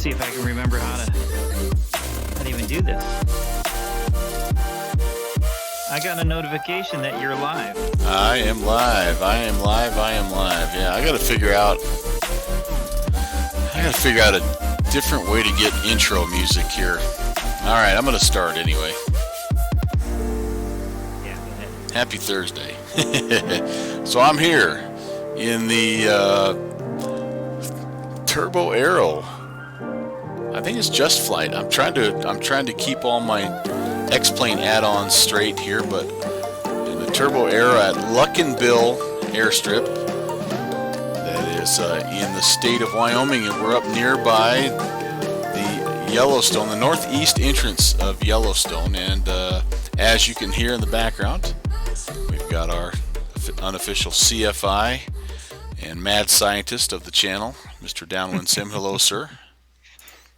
see if I can remember how to even do this. I got a notification that you're live. I am live. I am live. Yeah, I gotta figure out a different way to get intro music here. All right, I'm gonna start anyway. Yeah, go ahead. Happy Thursday. So I'm here in the Turbo Aero. I think it's Just Flight. I'm trying to keep all my X-Plane add-ons straight here, but in the Turbo Aero at Luckinbill Airstrip, that is in the state of Wyoming, and we're up nearby the Yellowstone, the northeast entrance of Yellowstone, and as you can hear in the background, we've got our unofficial CFI and mad scientist of the channel, Mr. Downwind Sim. Hello, sir.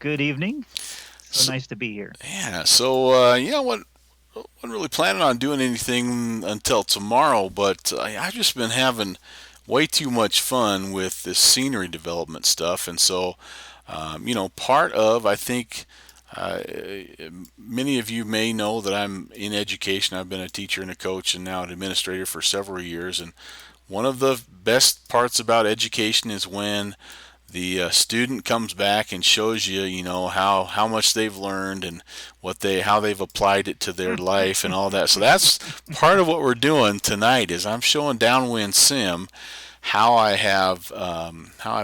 Good evening. So nice to be here. Yeah, so wasn't really planning on doing anything until tomorrow, but I've just been having way too much fun with this scenery development stuff, and so part of, I think, many of you may know that I'm in education. I've been a teacher and a coach and now an administrator for several years, and one of the best parts about education is when the student comes back and shows you, how much they've learned and how they've applied it to their life and all that. So that's part of what we're doing tonight. Is I'm showing Downwind Sim how I've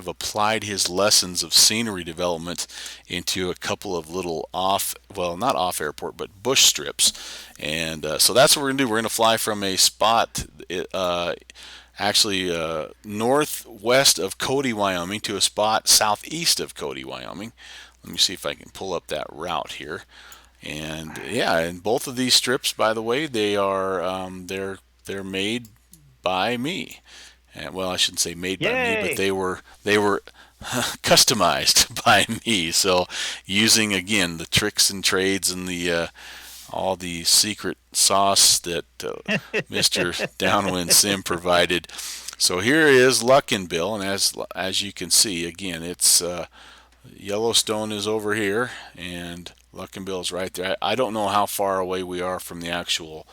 applied his lessons of scenery development into a couple of little not off airport, but bush strips. And so that's what we're gonna do. We're gonna fly from a spot northwest of Cody, Wyoming, to a spot southeast of Cody, Wyoming. Let me see if I can pull up that route here. And and both of these strips, by the way, they are they're made by me. And, well, I shouldn't say made by me, but they were customized by me. So using, again, the tricks and trades and the all the secret sauce that Mr. Downwind Sim provided. So here is Luckinbill, and as you can see, again, it's Yellowstone is over here, and Luckinbill is right there. I don't know how far away we are from the actual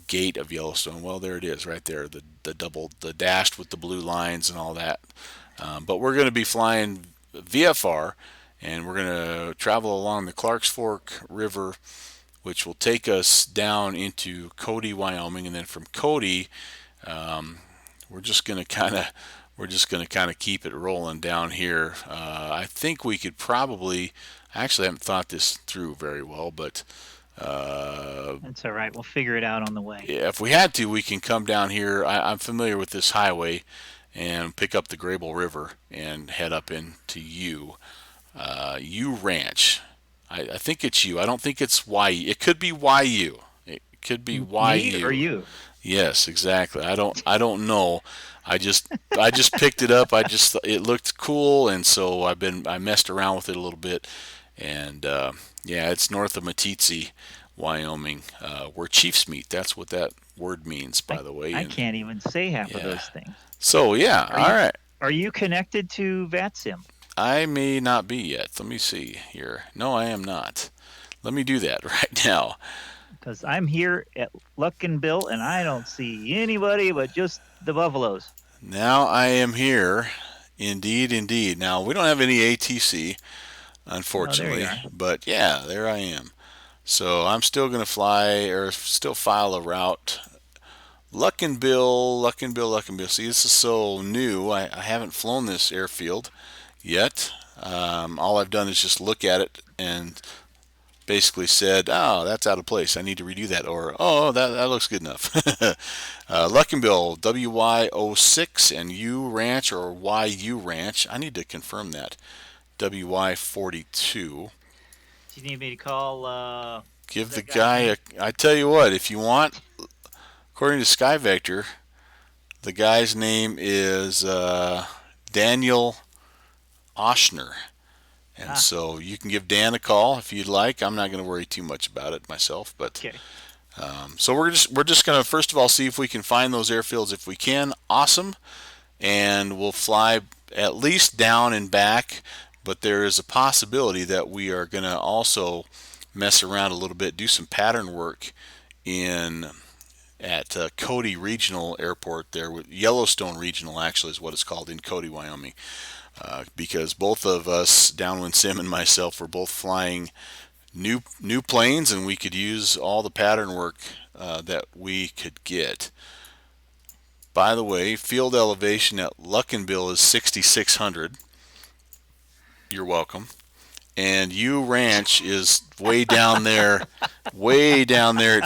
gate of Yellowstone. Well, there it is, right there, the dashed with the blue lines and all that. But we're going to be flying VFR, and we're going to travel along the Clarks Fork River, which will take us down into Cody, Wyoming, and then from Cody, we're just going to kind of keep it rolling down here. I think we could probably, I actually haven't thought this through very well, but that's all right. We'll figure it out on the way. Yeah, if we had to, we can come down here. I'm familiar with this highway, and pick up the Grable River and head up into U Ranch. I think it's U. I don't think it's YU. It could be YU. It could be YU. Me or you? Yes, exactly. I don't know. I just picked it up. It looked cool, and so I messed around with it a little bit, and it's north of Meeteetse, Wyoming, where chiefs meet. That's what that word means, by the way. I can't even say half of those things. So all right. Are you connected to VATSIM? I may not be yet. Let me see here. No, I am not. Let me do that right now. Because I'm here at Luckinbill, and I don't see anybody but just the buffaloes. Now I am here. Indeed. Now, we don't have any ATC, unfortunately. But, there I am. So I'm still going to file a route. Luckinbill. See, this is so new. I haven't flown this airfield yet. All I've done is just look at it and basically said, oh, that's out of place, I need to redo that, or oh, that looks good enough. Luckinbill, WY06, and U Ranch, or YU Ranch, I need to confirm that, WY42. Do you need me to call give the guy I tell you what, if you want, according to SkyVector, the guy's name is Daniel Oshner. And so you can give Dan a call if you'd like. I'm not going to worry too much about it myself, but okay. So we're just going to first of all see if we can find those airfields. If we can, awesome, and we'll fly at least down and back but there is a possibility that we are going to also mess around a little bit, do some pattern work in at Cody Regional Airport there. Yellowstone Regional actually is what it's called, in Cody, Wyoming, because both of us, Downwind Sim and myself, were both flying new planes, and we could use all the pattern work that we could get. By the way, field elevation at Luckinbill is 6,600. You're welcome. And U Ranch is way down there at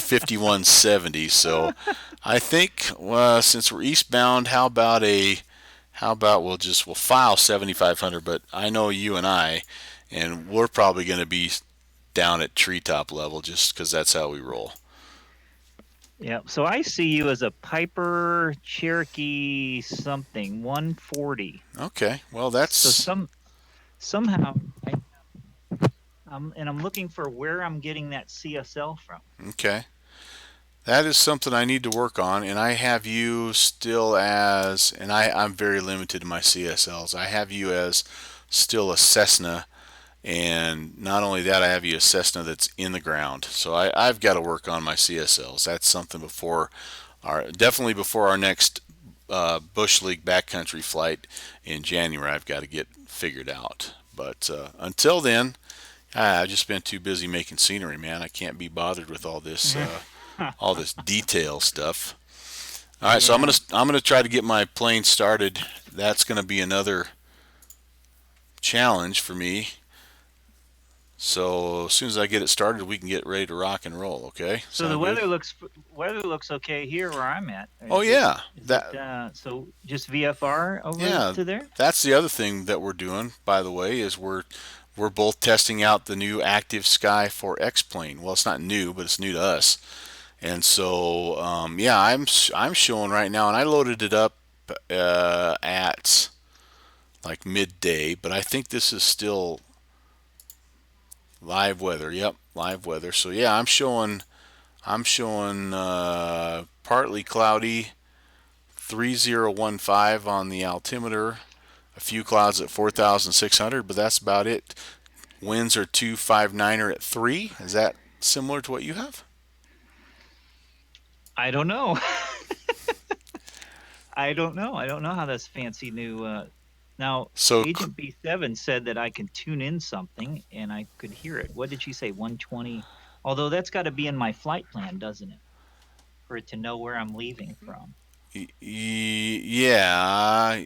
5170. So I think since we're eastbound, how about we'll file 7500. But I know you and I, and we're probably going to be down at treetop level just because that's how we roll. Yeah. So I see you as a Piper Cherokee something 140. Okay, well So that's somehow I'm looking for where I'm getting that CSL from. okay. That is something I need to work on, and I have you still as, and I'm very limited in my CSLs. I have you as still a Cessna, and not only that, I have you a Cessna that's in the ground. So I've got to work on my CSLs. That's something definitely before our next Bush League backcountry flight in January. I've got to get figured out. But until then, I've just been too busy making scenery, man. I can't be bothered with all this detail stuff. All right, so Yeah. I'm gonna try to get my plane started. That's gonna be another challenge for me. So as soon as I get it started, we can get ready to rock and roll. Okay, So the sound good? weather looks okay here where I'm at. Oh Is it yeah, is it that so just VFR over yeah, to there? that's the other thing that we're doing. By the way, is we're both testing out the new Active Sky 4X plane. Well, it's not new, but it's new to us. And so, yeah, I'm showing right now, and I loaded it up at like midday, but I think this is still live weather. Yep, live weather. So yeah, I'm showing partly cloudy, 3015 on the altimeter, a few clouds at 4,600, but that's about it. Winds are 259er at 3. Is that similar to what you have? I don't know. I don't know. I don't know how this fancy new now So Agent B7 said that I can tune in something and I could hear it. What did she say? 120. Although that's got to be in my flight plan, doesn't it? For it to know where I'm leaving from. yeah,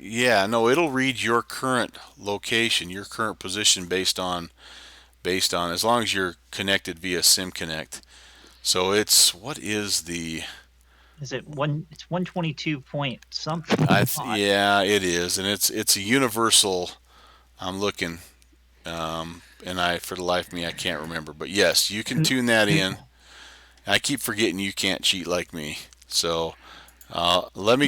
no, it'll read your current location, your current position based on as long as you're connected via SimConnect. So it's what is the Is it one? It's 122 point something. I thought. yeah, it is, and it's a universal. I'm looking, and I for the life of me I can't remember, but yes, you can N- tune that n- in. I keep forgetting you can't cheat like me, so No, let me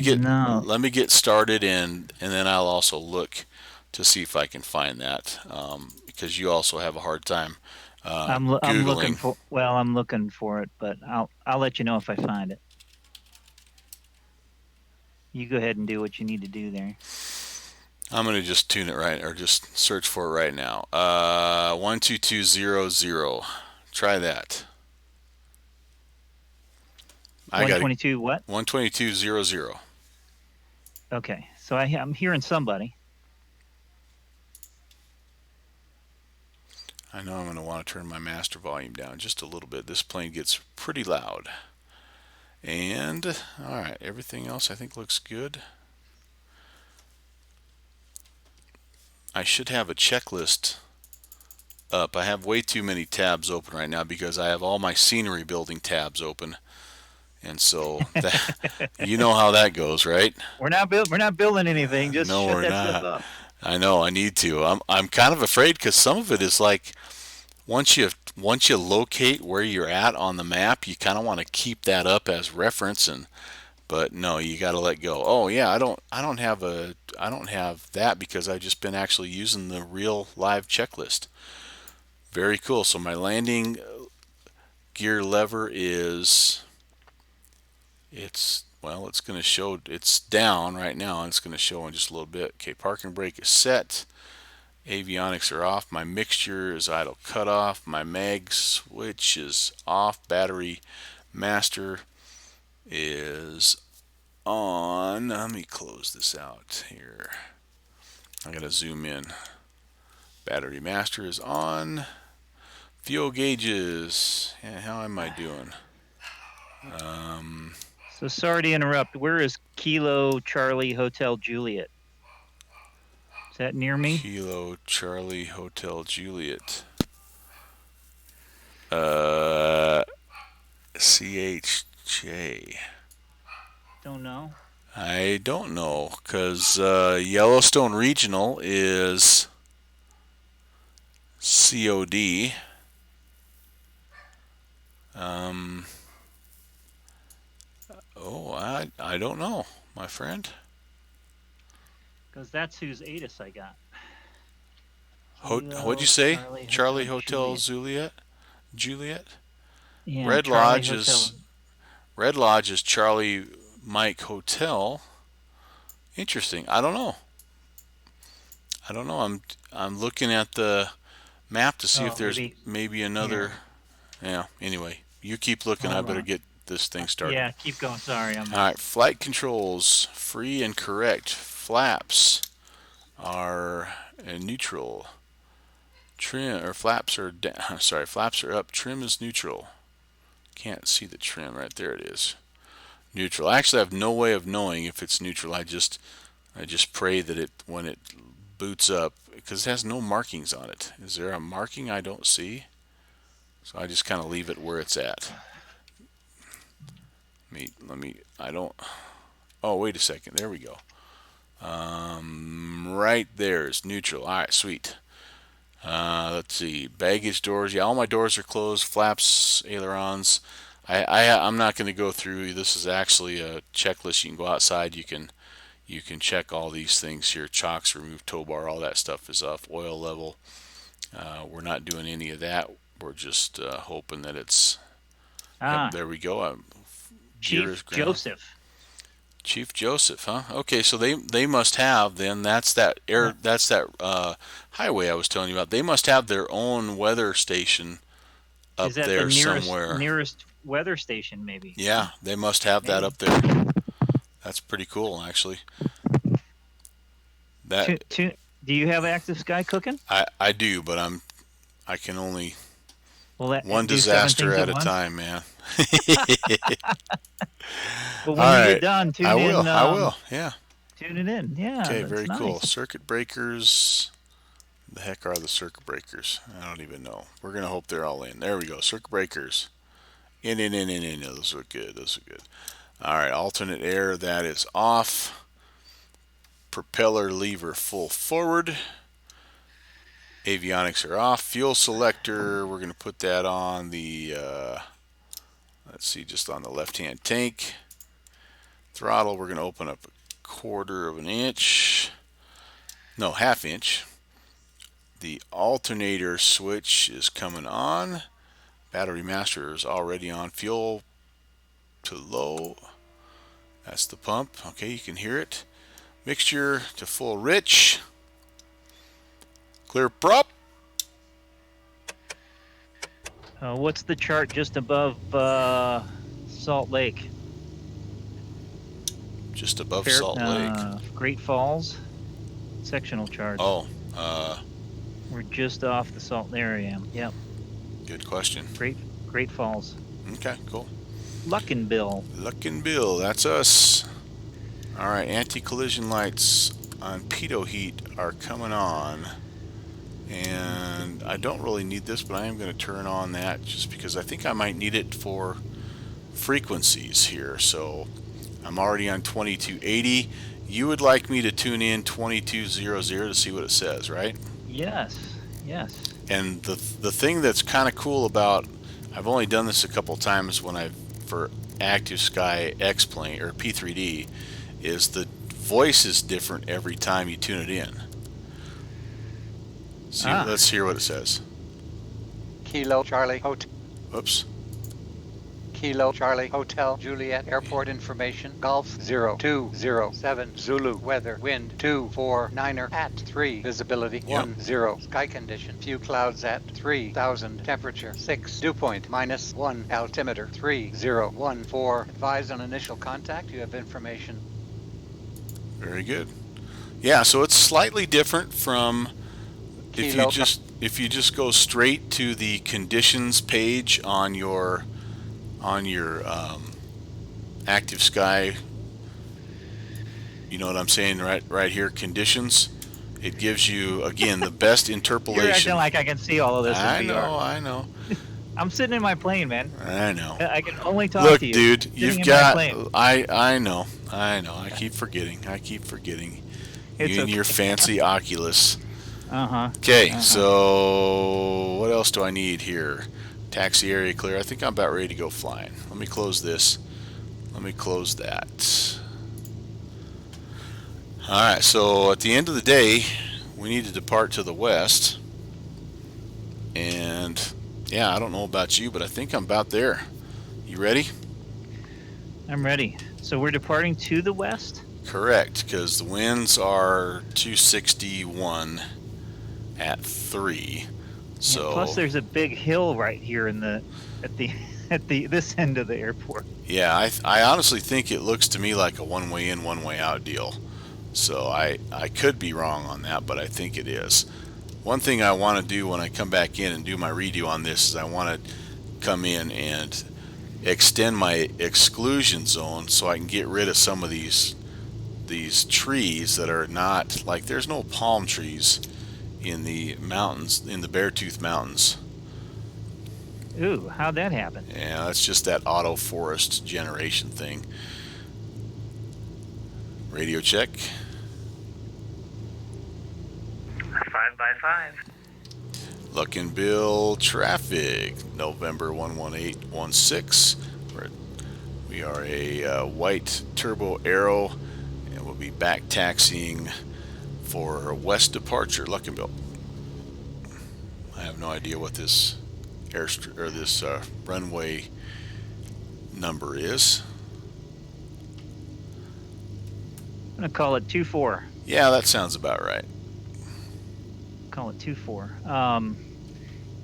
get started, and then I'll also look to see if I can find that because you also have a hard time I'm looking googling. for. Well, I'm looking for it, but I'll let you know if I find it. You go ahead and do what you need to do there. I'm gonna just tune it right or just search for it right now. 12200. Try that. I got 122 what? 12200. Okay, so I'm hearing somebody. I know I'm gonna want to turn my master volume down just a little bit. This plane gets pretty loud. And all right, everything else I think looks good. I should have a checklist up. I have way too many tabs open right now because I have all my scenery building tabs open. And so that you know how that goes, right? We're not building anything. Just No, shut we're that stuff not. up. I know I need to. I'm kind of afraid because some of it is like once you locate where you're at on the map, you kind of want to keep that up as reference and but no, you got to let go. Oh yeah, I don't have that because I've just been actually using the real live checklist. Very cool. So my landing gear lever is it's going to show it's down right now and it's going to show in just a little bit. Okay, parking brake is set Avionics are off. My mixture is idle cutoff. My mag switch is off. Battery master is on. Let me close this out here. I gotta zoom in. Battery master is on. Fuel gauges. Yeah, how am I doing? So sorry to interrupt. Where is Kilo Charlie Hotel Juliet? Is that near me? Kilo Charlie Hotel Juliet. CHJ. Don't know. I don't know, because Yellowstone Regional is COD. I don't know, my friend. Because that's whose ATIS I got. What'd you say? Charlie Hotel Juliet? Yeah, Red Charlie Lodge Hotel. Red Lodge is Charlie Mike Hotel. Interesting. I don't know. I'm looking at the map to see if there's maybe another. Yeah. Anyway, you keep looking. I better get this thing started. Yeah, keep going. Sorry. All right. Flight controls free and correct. Flaps are neutral. Trim or flaps are down. Sorry, flaps are up. Trim is neutral. Can't see the trim right there. It is neutral. I actually have no way of knowing if it's neutral. I just pray that it when it boots up, because it has no markings on it. Is there a marking I don't see? So I just kind of leave it where it's at. I don't. Oh, wait a second. There we go. Right there is neutral. All right, sweet. Let's see. Baggage doors. Yeah, all my doors are closed. Flaps, ailerons. I'm not going to go through. This is actually a checklist. You can go outside. You can check all these things here. Chocks, remove tow bar. All that stuff is off. Oil level. We're not doing any of that. We're just hoping that it's. Yep, there we go. Chief Joseph. Chief Joseph, huh? Okay, so they must have then. That's that highway I was telling you about. They must have their own weather station up there somewhere. Nearest weather station, maybe. Yeah, they must have that up there. That's pretty cool, actually. Do you have Active Sky cooking? I do, but I can only one disaster at a time, man. But when you get done, tune in. I will. Yeah. Tune it in. Yeah. Okay, very cool. Circuit breakers. The heck are the circuit breakers? I don't even know. We're gonna hope they're all in. There we go. Circuit breakers. In. Those are good. All right. Alternate air, that is off. Propeller lever full forward. Avionics are off. Fuel selector, we're going to put that on the, let's see, just on the left-hand tank. Throttle, we're going to open up 1/4 of an inch. No, 1/2 inch. The alternator switch is coming on. Battery master is already on. Fuel to low. That's the pump. Okay, you can hear it. Mixture to full rich. Clear prop. What's the chart just above Salt Lake? Just above Salt Lake. Great Falls. Sectional chart. Oh. We're just off the Salt area. Yep. Good question. Great Falls. Okay, cool. Luckinbill, that's us. All right, anti-collision lights on pitot heat are coming on. And I don't really need this, but I am going to turn on that just because I think I might need it for frequencies here. So I'm already on 2280. You would like me to tune in 2200 to see what it says, right? Yes. And the thing that's kind of cool about, I've only done this a couple times for Active Sky X-Plane or P3D, is the voice is different every time you tune it in. See, let's hear what it says. Kilo Charlie Hotel. Oops. Kilo Charlie Hotel Juliet Airport information. Golf 0207 Zulu. Weather wind 249er at 3. Visibility 10. Sky condition few clouds at 3000. Temperature 6. Dew point -1. Altimeter 3014. Advise on initial contact. You have information. Very good. Yeah, so it's slightly different from if you just go straight to the conditions page on your Active Sky. You know what I'm saying, right here, conditions. It gives you again the best interpolation. You're acting like I can see all of this. I in know, VR. I know. I'm sitting in my plane, man. I know. I can only talk Look, to you. dude, you've in my got. plane. I know. I keep forgetting. It's You and your okay. fancy Oculus. Uh-huh. Okay, so what else do I need here? Taxi area clear. I think I'm about ready to go flying. Let me close this. Let me close that. Alright, so at the end of the day, we need to depart to the west. And yeah, I don't know about you, but I think I'm about there. You ready? I'm ready. So we're departing to the west? Correct, because the winds are 261 at 3. So Yeah, plus there's a big hill right here in the at the this end of the airport. yeah, I honestly think it looks to me like a one-way in, one-way out deal. So I could be wrong on that, but I think it is. One thing I want to do when I come back in and do my redo on this is I want to come in and extend my exclusion zone so I can get rid of some of these trees that are not, like, there's no palm trees in the mountains, in the Beartooth Mountains. Ooh, how'd that happen? Yeah, that's just that auto forest generation thing. Radio check. 5x5. Luck and Bill traffic, November 11816. We are a white turbo arrow, and we'll be back taxiing for west departure. Luck and Bill. I have no idea what this runway number is. I'm gonna call it 24. Yeah, that sounds about right. Call it 24.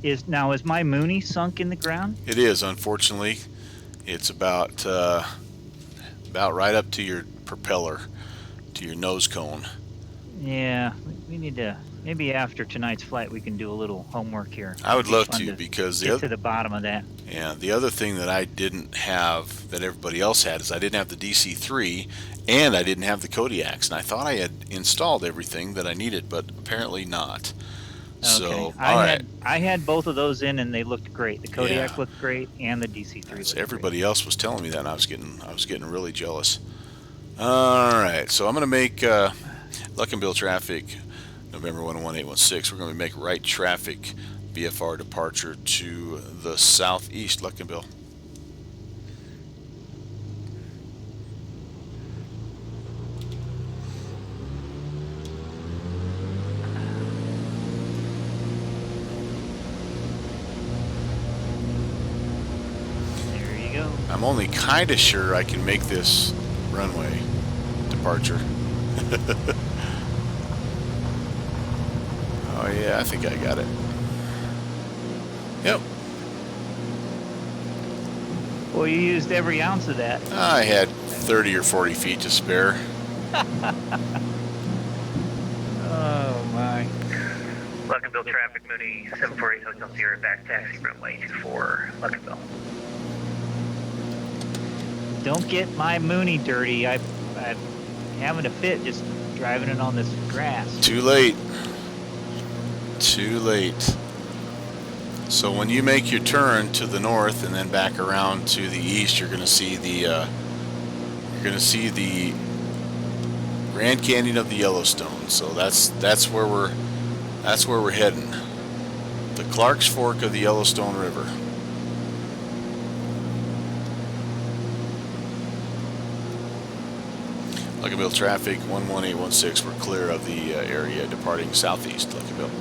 Is my Mooney sunk in the ground? It is, unfortunately. It's about right up to your propeller, to your nose cone. Yeah, we need to. Maybe after tonight's flight, we can do a little homework here. I would It'd be love fun to, because get to the bottom of that. yeah, the other thing that I didn't have that everybody else had is I didn't have the DC-3 and I didn't have the Kodiaks, and I thought I had installed everything that I needed, but apparently not. So, Okay. I had both of those in, and they looked great. The Kodiak Yeah. looked great, and the DC-3 so looked everybody else was telling me that, and I was getting really jealous. All right, so I'm going to make Luck and Bill traffic, November 11816. We're going to make right traffic VFR departure to the southeast. Luck and Bill. great. There you go. I'm only kind of sure I can make this runway departure. Oh yeah, I think I got it. Yep. Well, you used every ounce of that. I had 30 or 40 feet to spare. Oh my. Luck and Bill traffic, Mooney 748 Hotel Sierra, back taxi runway 24, Luck and Bill. Don't get my Mooney dirty. I'm having a fit just driving it on this grass. Too late. Too late. So when you make your turn to the north and then back around to the east, you're going to see the Grand Canyon of the Yellowstone. So that's where we're heading. The Clark's Fork of the Yellowstone River. Luckyville traffic 11816. We're clear of the area departing southeast. Luckyville.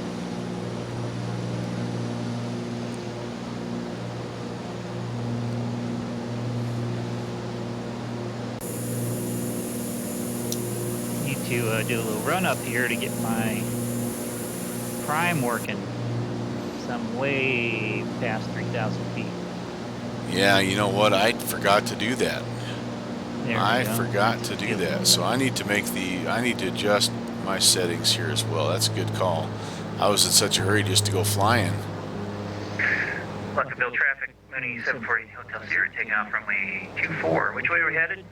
to do a little run up here to get my prime working. So I'm way past 3,000 feet. Yeah, you know what? I forgot to do that. There we I go. forgot to do that. So I need to adjust my settings here as well. That's a good call. I was in such a hurry just to go flying. Buckville traffic, Mooney 740 Hotel Sierra, taking off runway 24. Which way are we headed?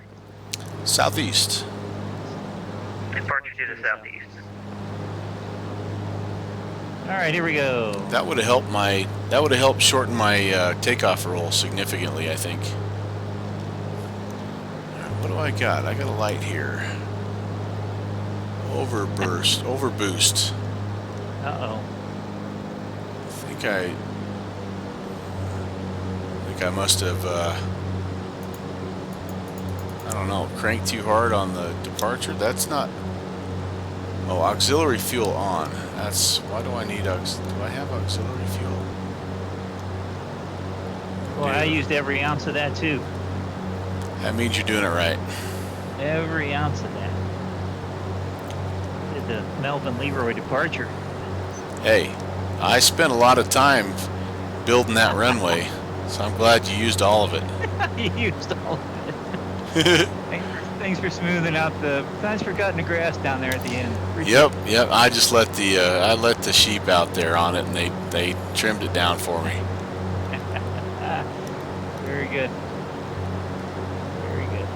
Southeast. Departure to the southeast. All right, here we go. That would have helped shorten my takeoff roll significantly, I think. All right, what do I got? I got a light here. Overboost. Uh-oh. I think I must have, I don't know, cranked too hard on the departure. That's not. Oh, auxiliary fuel on. Why do I need do I have auxiliary fuel? Well, I used every ounce of that too. That means you're doing it right. Every ounce of that. Did the Melvin Leroy departure. Hey, I spent a lot of time building that runway, so I'm glad you used all of it. You used all of it. Thanks for smoothing out thanks for cutting the grass down there at the end. Yep. I just let the sheep out there on it, and they trimmed it down for me. Very good. Very good.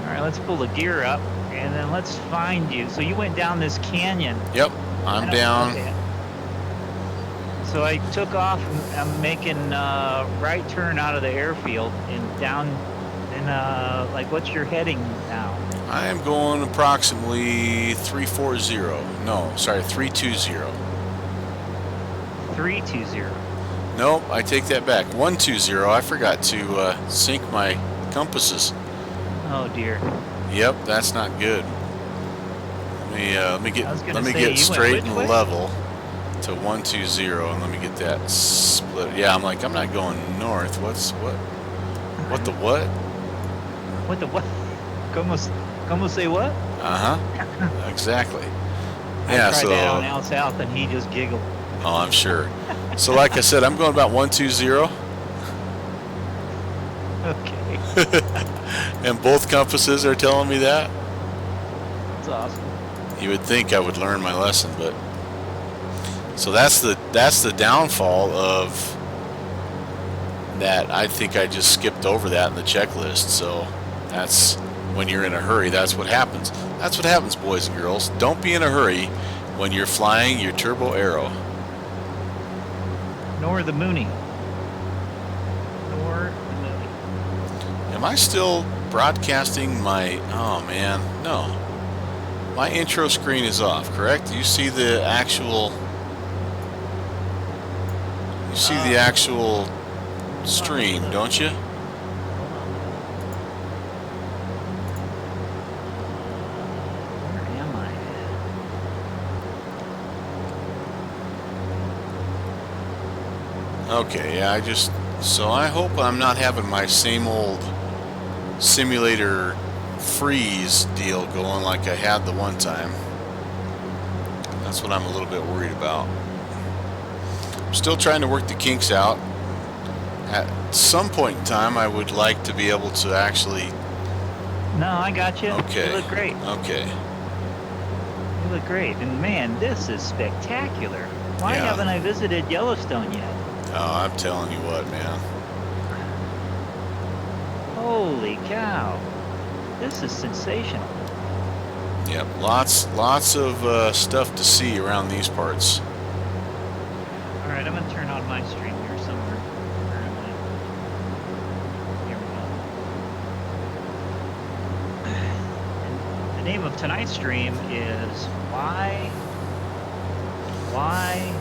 All right, let's pull the gear up, and then let's find you. So you went down this canyon. Yep, I'm down. Okay. So I took off. I'm making right turn out of the airfield and down. And like, what's your heading now? I am going approximately 320. No, sorry, 320. 320. Nope, I take that back. 120. I forgot to sync my compasses. Oh dear. Yep, that's not good. Let me get straight and way? level to 120, and let me get that split. Yeah, I'm not going north. What the what? What the what? Como say what? Exactly. I Yeah, tried so that on Al South, and he just giggled. oh, I'm sure. So like I said, I'm going about 120. Okay. And both compasses are telling me that. That's awesome. You would think I would learn my lesson, but so that's the downfall of that. I think I just skipped over that in the checklist. So that's when you're in a hurry. That's what happens. That's what happens, boys and girls. Don't be in a hurry when you're flying your Turbo Arrow. Nor the Mooney. Nor the Mooney. Am I still broadcasting my? Oh man, no. My intro screen is off. Correct? You see the actual. You see the actual stream, don't you? Where am I? Okay, yeah, so I hope I'm not having my same old simulator freeze deal going like I had the one time. That's what I'm a little bit worried about. I'm still trying to work the kinks out. At some point in time, I would like to be able to actually... No, I got you. Okay. You look great. Okay. You look great. And man, this is spectacular. Why Yeah. haven't I visited Yellowstone yet? Oh, I'm telling you what, man. Holy cow. This is sensational. Yep, lots of stuff to see around these parts. All right, I'm going to turn on my stream here somewhere. Where am I? Here we go. And the name of tonight's stream is Wyoming.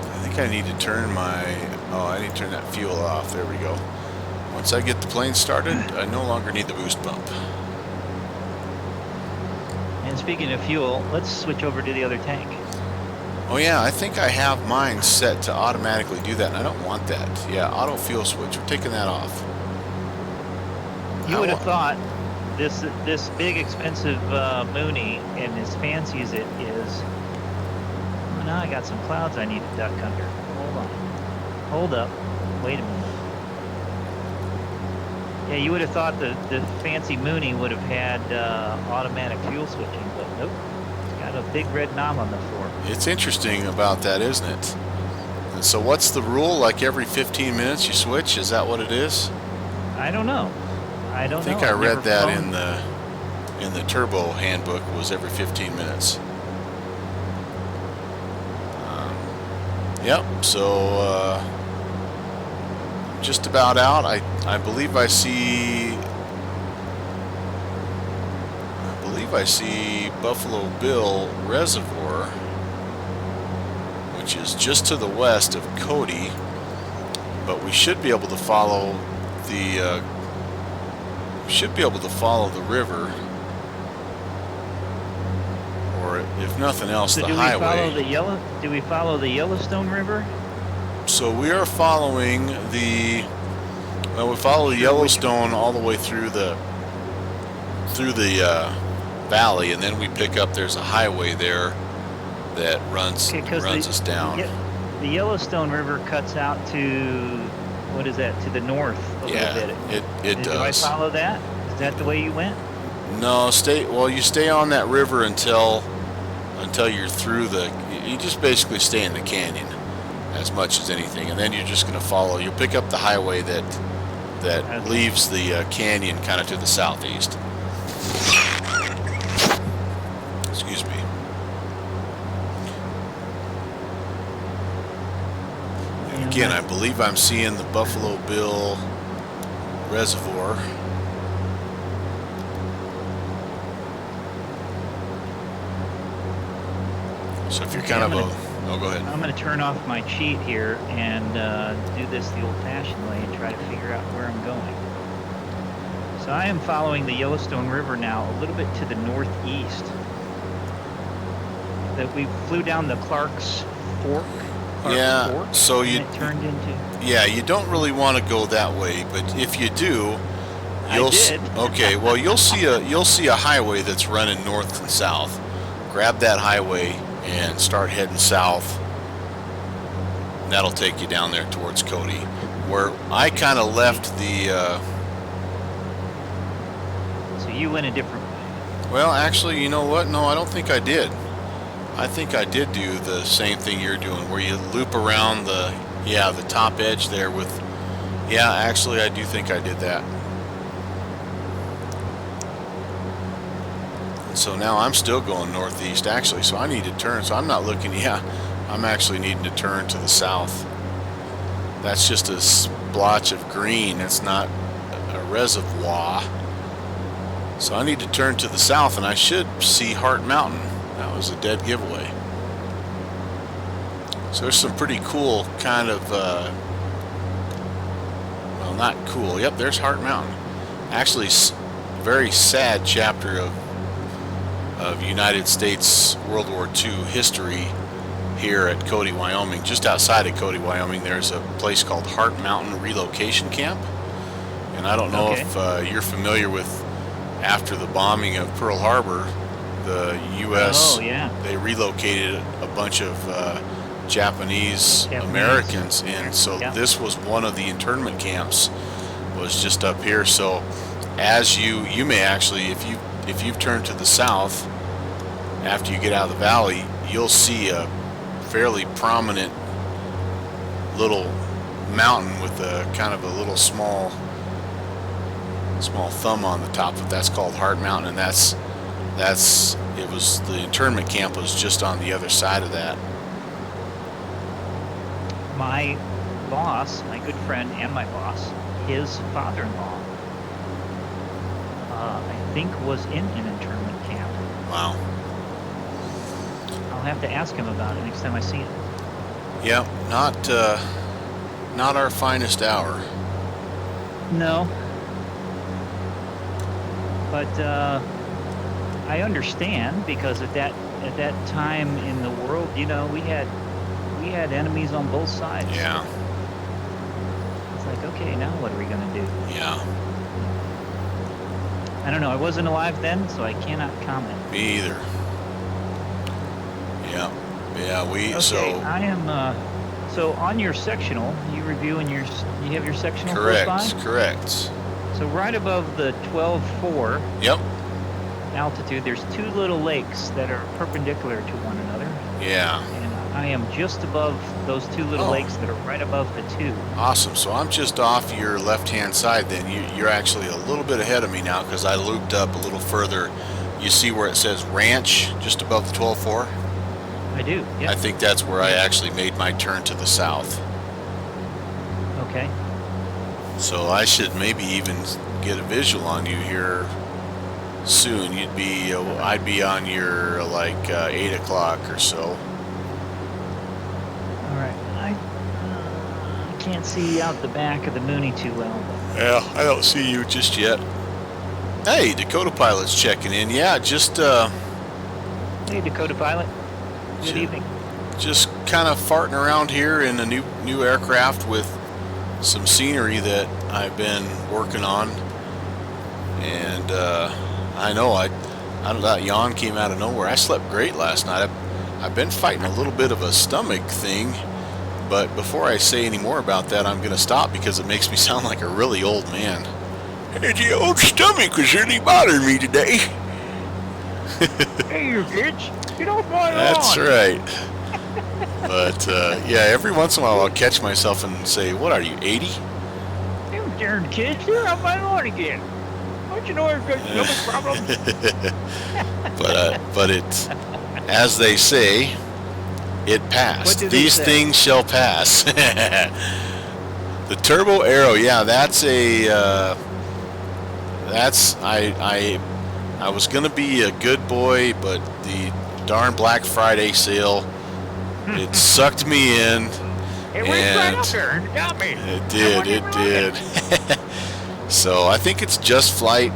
I think I need to turn I need to turn that fuel off. There we go. Once I get the plane started, I no longer need the boost pump. And speaking of fuel, let's switch over to the other tank. Oh yeah, I think I have mine set to automatically do that, and I don't want that. Yeah, auto fuel switch. We're taking that off. You How- would have thought this big expensive Mooney, and as fancy as it is, oh, now I got some clouds I need to duck under. Hold on. Hold up. Wait a minute. Yeah, you would have thought the fancy Mooney would have had automatic fuel switching, but nope. It's got a big red knob on the floor. It's interesting about that, isn't it? And so what's the rule? Like every 15 minutes you switch? Is that what it is? I don't know. I don't I think know. I I've read never that flown. in the turbo handbook was every 15 minutes. Yep. So just about out. I believe I see Buffalo Bill Reservoir, which is just to the west of Cody, but we should be able to follow the river, or if nothing else, So the do highway. do we follow the Yellowstone River? So we are following we follow the Yellowstone all the way through the valley, and then we pick up. There's a highway there that runs us down. The Yellowstone River cuts out to, what is that, to the north a Yeah, little bit. it Do I does. follow that? Is that the way you went? No, you stay on that river until you're through you just basically stay in the canyon as much as anything, and then you're just going to follow. You'll pick up the highway that Okay. leaves the canyon kind of to the southeast. Excuse me. And again, I believe I'm seeing the Buffalo Bill Reservoir. So if you're Okay, kind I'm of gonna- oh, go ahead. I'm going to turn off my cheat here and do this the old-fashioned way and try to figure out where I'm going. So I am following the Yellowstone River now a little bit to the northeast. That we flew down the Clark's Fork. Yeah, Fork, so and you- it turned into. Yeah, you don't really want to go that way, but if you do, I you'll did. okay. Well, you'll see a highway that's running north and south. Grab that highway and start heading south. And that'll take you down there towards Cody, where I kind of left the. So you went a different way. Well, actually, you know what? No, I don't think I did. I think I did do the same thing you're doing, where you loop around the top edge there with. Yeah, actually, I do think I did that. So now I'm still going northeast, actually, so I need to turn. So I'm not looking, I'm actually needing to turn to the south. That's just a splotch of green. It's not a reservoir. So I need to turn to the south, and I should see Hart Mountain. That was a dead giveaway. So there's some pretty cool kind of, well, not cool. Yep, there's Hart Mountain. Actually, very sad chapter of United States World War II history here at Cody, Wyoming. Just outside of Cody, Wyoming, there's a place called Hart Mountain Relocation Camp. And I don't know Okay. if you're familiar with, after the bombing of Pearl Harbor, the U.S. Oh, yeah. they relocated a bunch of Japanese Americans, and so Yeah. this was one of the internment camps. Was just up here. So as you may actually, if you've turned to the south after you get out of the valley, you'll see a fairly prominent little mountain with a kind of a little small thumb on the top of it. That's called Hart Mountain, and the internment camp was just on the other side of that. My boss, my good friend and my boss, his father-in-law, I think was in an internment camp. Wow. I'll have to ask him about it next time I see him. Yeah, not our finest hour. No. But I understand, because at that at that time in the world, we had enemies on both sides. Yeah. It's like, okay, now what are we gonna do? Yeah. I don't know. I wasn't alive then, so I cannot comment. Me either. Yeah. Yeah. Okay, I am. So on your sectional, you have your sectional close by? Correct. So right above the 12.4 Yep. altitude, there's two little lakes that are perpendicular to one another. Yeah. And I am just above those two little Oh. lakes that are right above the two. Awesome. So I'm just off your left-hand side then. You're actually a little bit ahead of me now because I looped up a little further. You see where it says ranch just above the 12.4? I do, yeah. I think that's where I actually made my turn to the south. Okay. So I should maybe even get a visual on you here soon. I'd be on your 8 o'clock or so. All right. I can't see out the back of the Mooney too well. Yeah, I don't see you just yet. Hey, Dakota Pilot's checking in. Yeah, just Hey, Dakota Pilot. Good evening. just kind of farting around here in a new aircraft with some scenery that I've been working on. And I know that yawn came out of nowhere. I slept great last night. I've been fighting a little bit of a stomach thing, but before I say any more about that, I'm going to stop because it makes me sound like a really old man. Hey, the old stomach was really bothering me today. Hey, you bitch. Get off my lawn. That's right. But yeah, every once in a while I'll catch myself and say, "What are you, 80?" You darn kids, you're off my lawn again. Don't you know I've got stomach problems? But it's, as they say, it What passed. do they These say? things shall pass. The Turbo Arrow, yeah, that's I was gonna be a good boy, but the darn Black Friday sale, it sucked me in. It went right And up there and got me. It did. So I think it's Just Flight.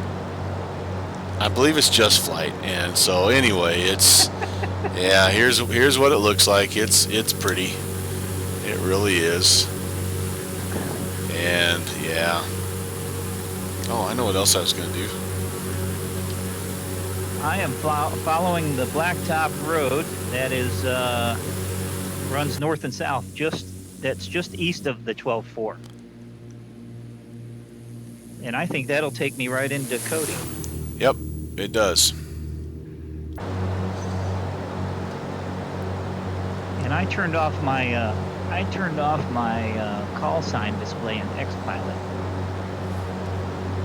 I believe it's Just Flight. And so anyway, it's yeah. Here's what it looks like. It's pretty. It really is. And yeah. Oh, I know what else I was gonna do. I am following the Blacktop Road that is runs north and south. That's just east of the 12.4. And I think that'll take me right into Cody. Yep, it does. And I turned off my call sign display in XPilot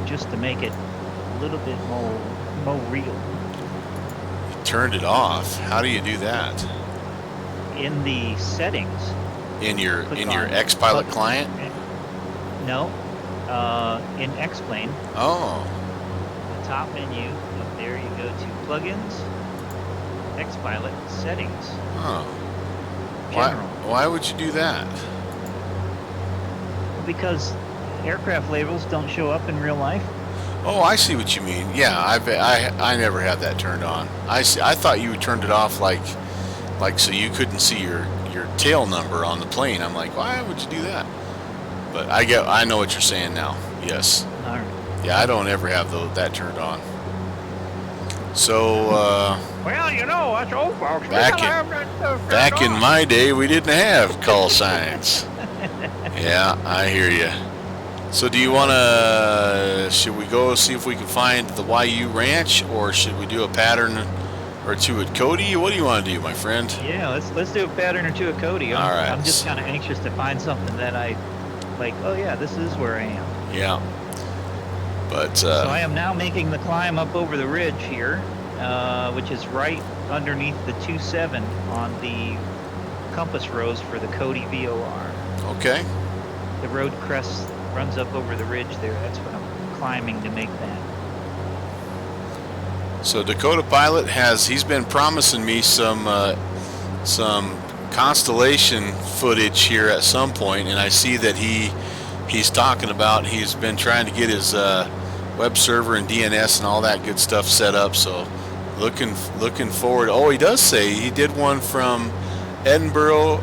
just to make it a little bit more real. You turned it off. How do you do that? In the settings. In your Click in your on- XPilot click- client? No. In X-Plane, Oh. the top menu, up there you go to Plugins, XPilot, Settings, Oh. General. Why would you do that? Because aircraft labels don't show up in real life. Oh, I see what you mean. Yeah, I never had that turned on. I see. I thought you turned it off like so you couldn't see your tail number on the plane. I'm like, why would you do that? But I know what you're saying now. Yes. All right. Yeah, I don't ever have that turned on. So Well, us old folks, back in my day, we didn't have call signs. Yeah, I hear you. So do you want to, should we go see if we can find the YU Ranch, or should we do a pattern or two at Cody? What do you want to do, my friend? Yeah, let's do a pattern or two of Cody. All right. I'm just kind of anxious to find something that I like. Oh yeah, this is where I am. Yeah. But So I am now making the climb up over the ridge here, which is right underneath the 2.7 on the compass rose for the Cody VOR. okay. The road crest runs up over the ridge there. That's what I'm climbing to make that. So Dakota Pilot he's been promising me some Constellation footage here at some point, and I see that he's talking about he's been trying to get his web server and DNS and all that good stuff set up. So Looking forward. Oh, he does say he did one from Edinburgh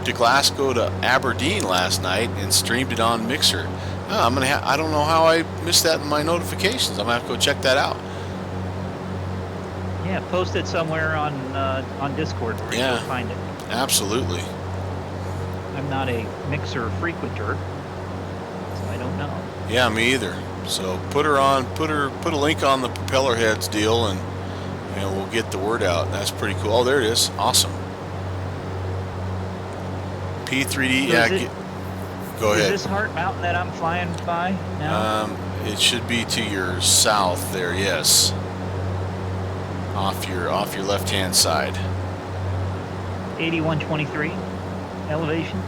to Glasgow to Aberdeen last night and streamed it on Mixer. Oh, I don't know how I missed that in my notifications. I'm gonna have to go check that out. Yeah, post it somewhere on Discord where you Yeah. can find it. Absolutely. I'm not a Mixer frequenter, so I don't know. Yeah, me either. So put a link on the Propeller Heads deal, and we'll get the word out. That's pretty cool. Oh, there it is. Awesome. P3D. So Yeah. is it- Go Is ahead. this Heart Mountain that I'm flying by now? It should be to your south there. Yes. Off your left-hand side. 8123 elevation.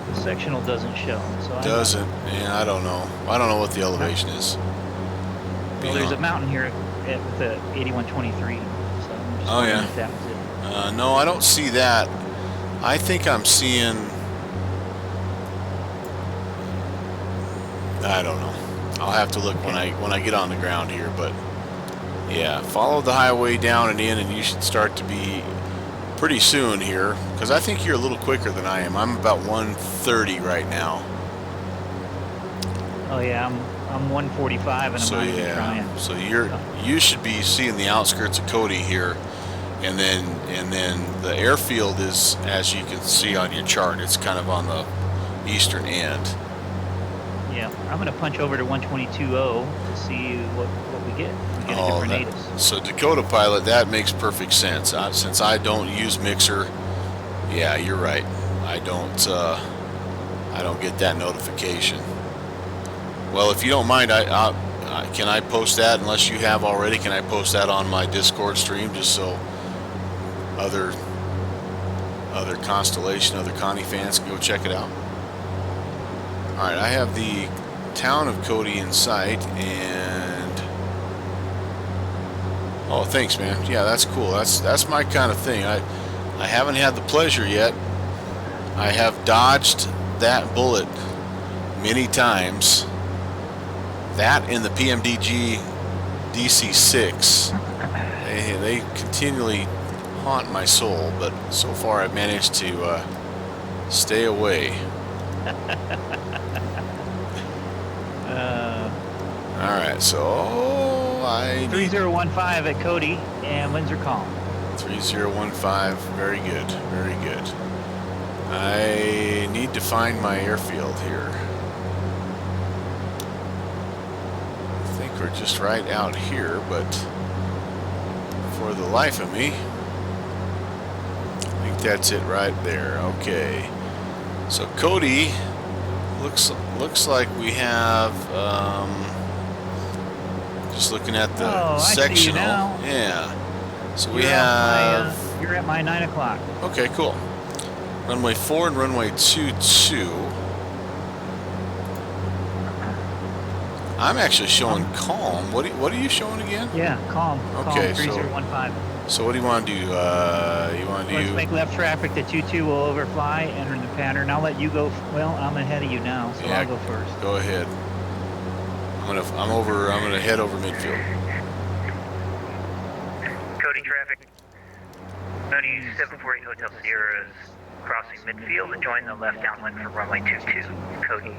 The sectional doesn't show, so Doesn't. Yeah, I don't know. I don't know what the elevation is. Well, there's a mountain here at the 8123. So I'm just Oh, wondering yeah. if that was it. No, I don't see that. I think I'm seeing. I don't know. I'll have to look when I get on the ground here, but yeah, follow the highway down and in, and you should start to be pretty soon here, because I think you're a little quicker than I am. I'm about 130 right now. Oh yeah, I'm 145 and I'm So not even yeah, trying. so you should be seeing the outskirts of Cody here, and then the airfield is, as you can see on your chart, it's kind of on the eastern end. Yeah, I'm gonna punch over to 122.0 to see what we get. We get a different natives. So Dakota Pilot, that makes perfect sense. Since I don't use Mixer, yeah, you're right. I don't get that notification. Well, if you don't mind, can I post that, unless you have already? Can I post that on my Discord stream, just so other Constellation, other Connie fans can go check it out? All right, I have the town of Cody in sight, and oh, thanks, man. Yeah, that's cool. That's my kind of thing. I haven't had the pleasure yet. I have dodged that bullet many times. That in the PMDG DC-6, they continually haunt my soul, but so far I've managed to stay away. All right, so I 3015 at Cody, and winds are calm. 3015. Very good, very good. I need to find my airfield here. I think we're just right out here, but for the life of me, I think that's it right there. Okay, so Cody looks like we have. Just looking at the I see you sectional. now. Yeah. So we You're have. you're at my 9 o'clock. Okay, cool. Runway 4 and runway 22. I'm actually showing calm. What are you showing again? Yeah, calm. Okay, Calm, 3015. So what do you want to do? You want to Let's do? make left traffic. The 22 will overfly, enter the pattern. I'll let you go. Well, I'm ahead of you now, so Yeah. I'll go first. Go ahead. I'm gonna head over midfield. Cody traffic. Mooney 748 Hotel Sierra is crossing midfield and join the left downwind for runway 22. Cody.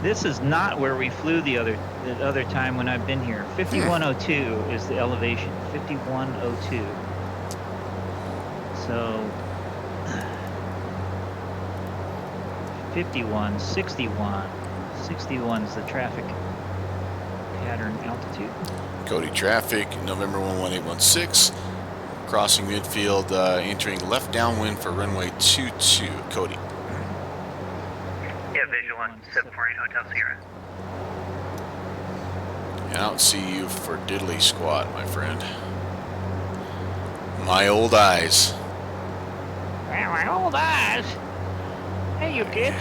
This is not where we flew the other time when I've been here. 5102 is the elevation. 5102. So 51, 61. 61 is the traffic pattern altitude. Cody traffic, November 11816, crossing midfield, entering left downwind for runway 22. Cody. Yeah, visual on 748 Hotel Sierra. I don't see you for diddly squat, my friend. My old eyes. Well, my old eyes. Hey, you kids.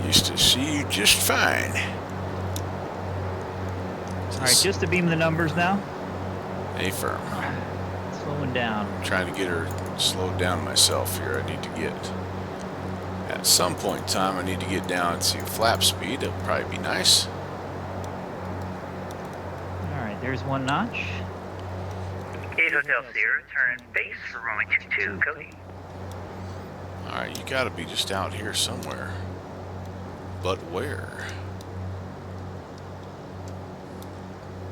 Used to see you just fine. All right, just to beam the numbers now. Affirm. Slowing down. I'm trying to get her slowed down myself here. I need to get, at some point in time, I need to get down to flap speed. That would probably be nice. All right, there's 1 notch. 8 Hotel Sierra, turn base for runway 22, Cody. Alright, you gotta be just out here somewhere. But where?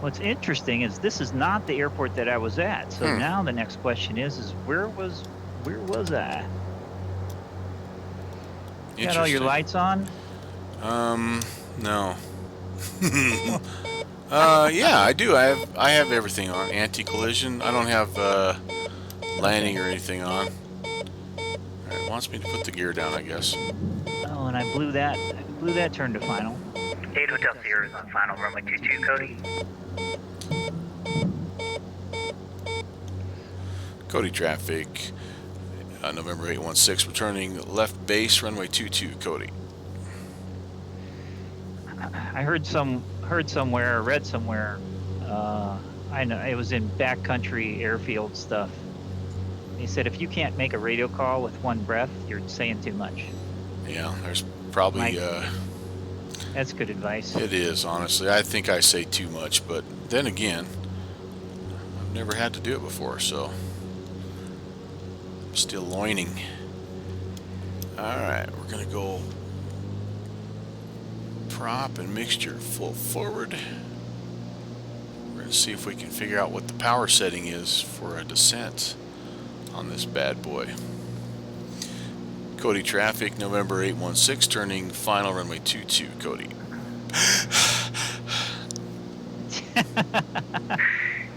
What's interesting is this is not the airport that I was at. So now the next question is where was I? You got all your Interesting. lights on? No. Yeah, I do. I have everything on. Anti-collision. I don't have landing or anything on. Alright, it wants me to put the gear down, I guess. Oh, and I blew that turn to final. 8 Hotel Sierra is on final runway 22, Cody. Cody traffic. November 816, returning left base, runway 22, Cody. I heard somewhere, read somewhere. I know it was in backcountry airfield stuff. They said if you can't make a radio call with one breath, you're saying too much. Yeah, there's probably That's good advice. it is, honestly. I think I say too much, but then again, I've never had to do it before, so I'm still loining. Alright, we're gonna go prop and mixture full forward. We're gonna see if we can figure out what the power setting is for a descent on this bad boy. Cody traffic, November 816, turning final runway 22, Cody.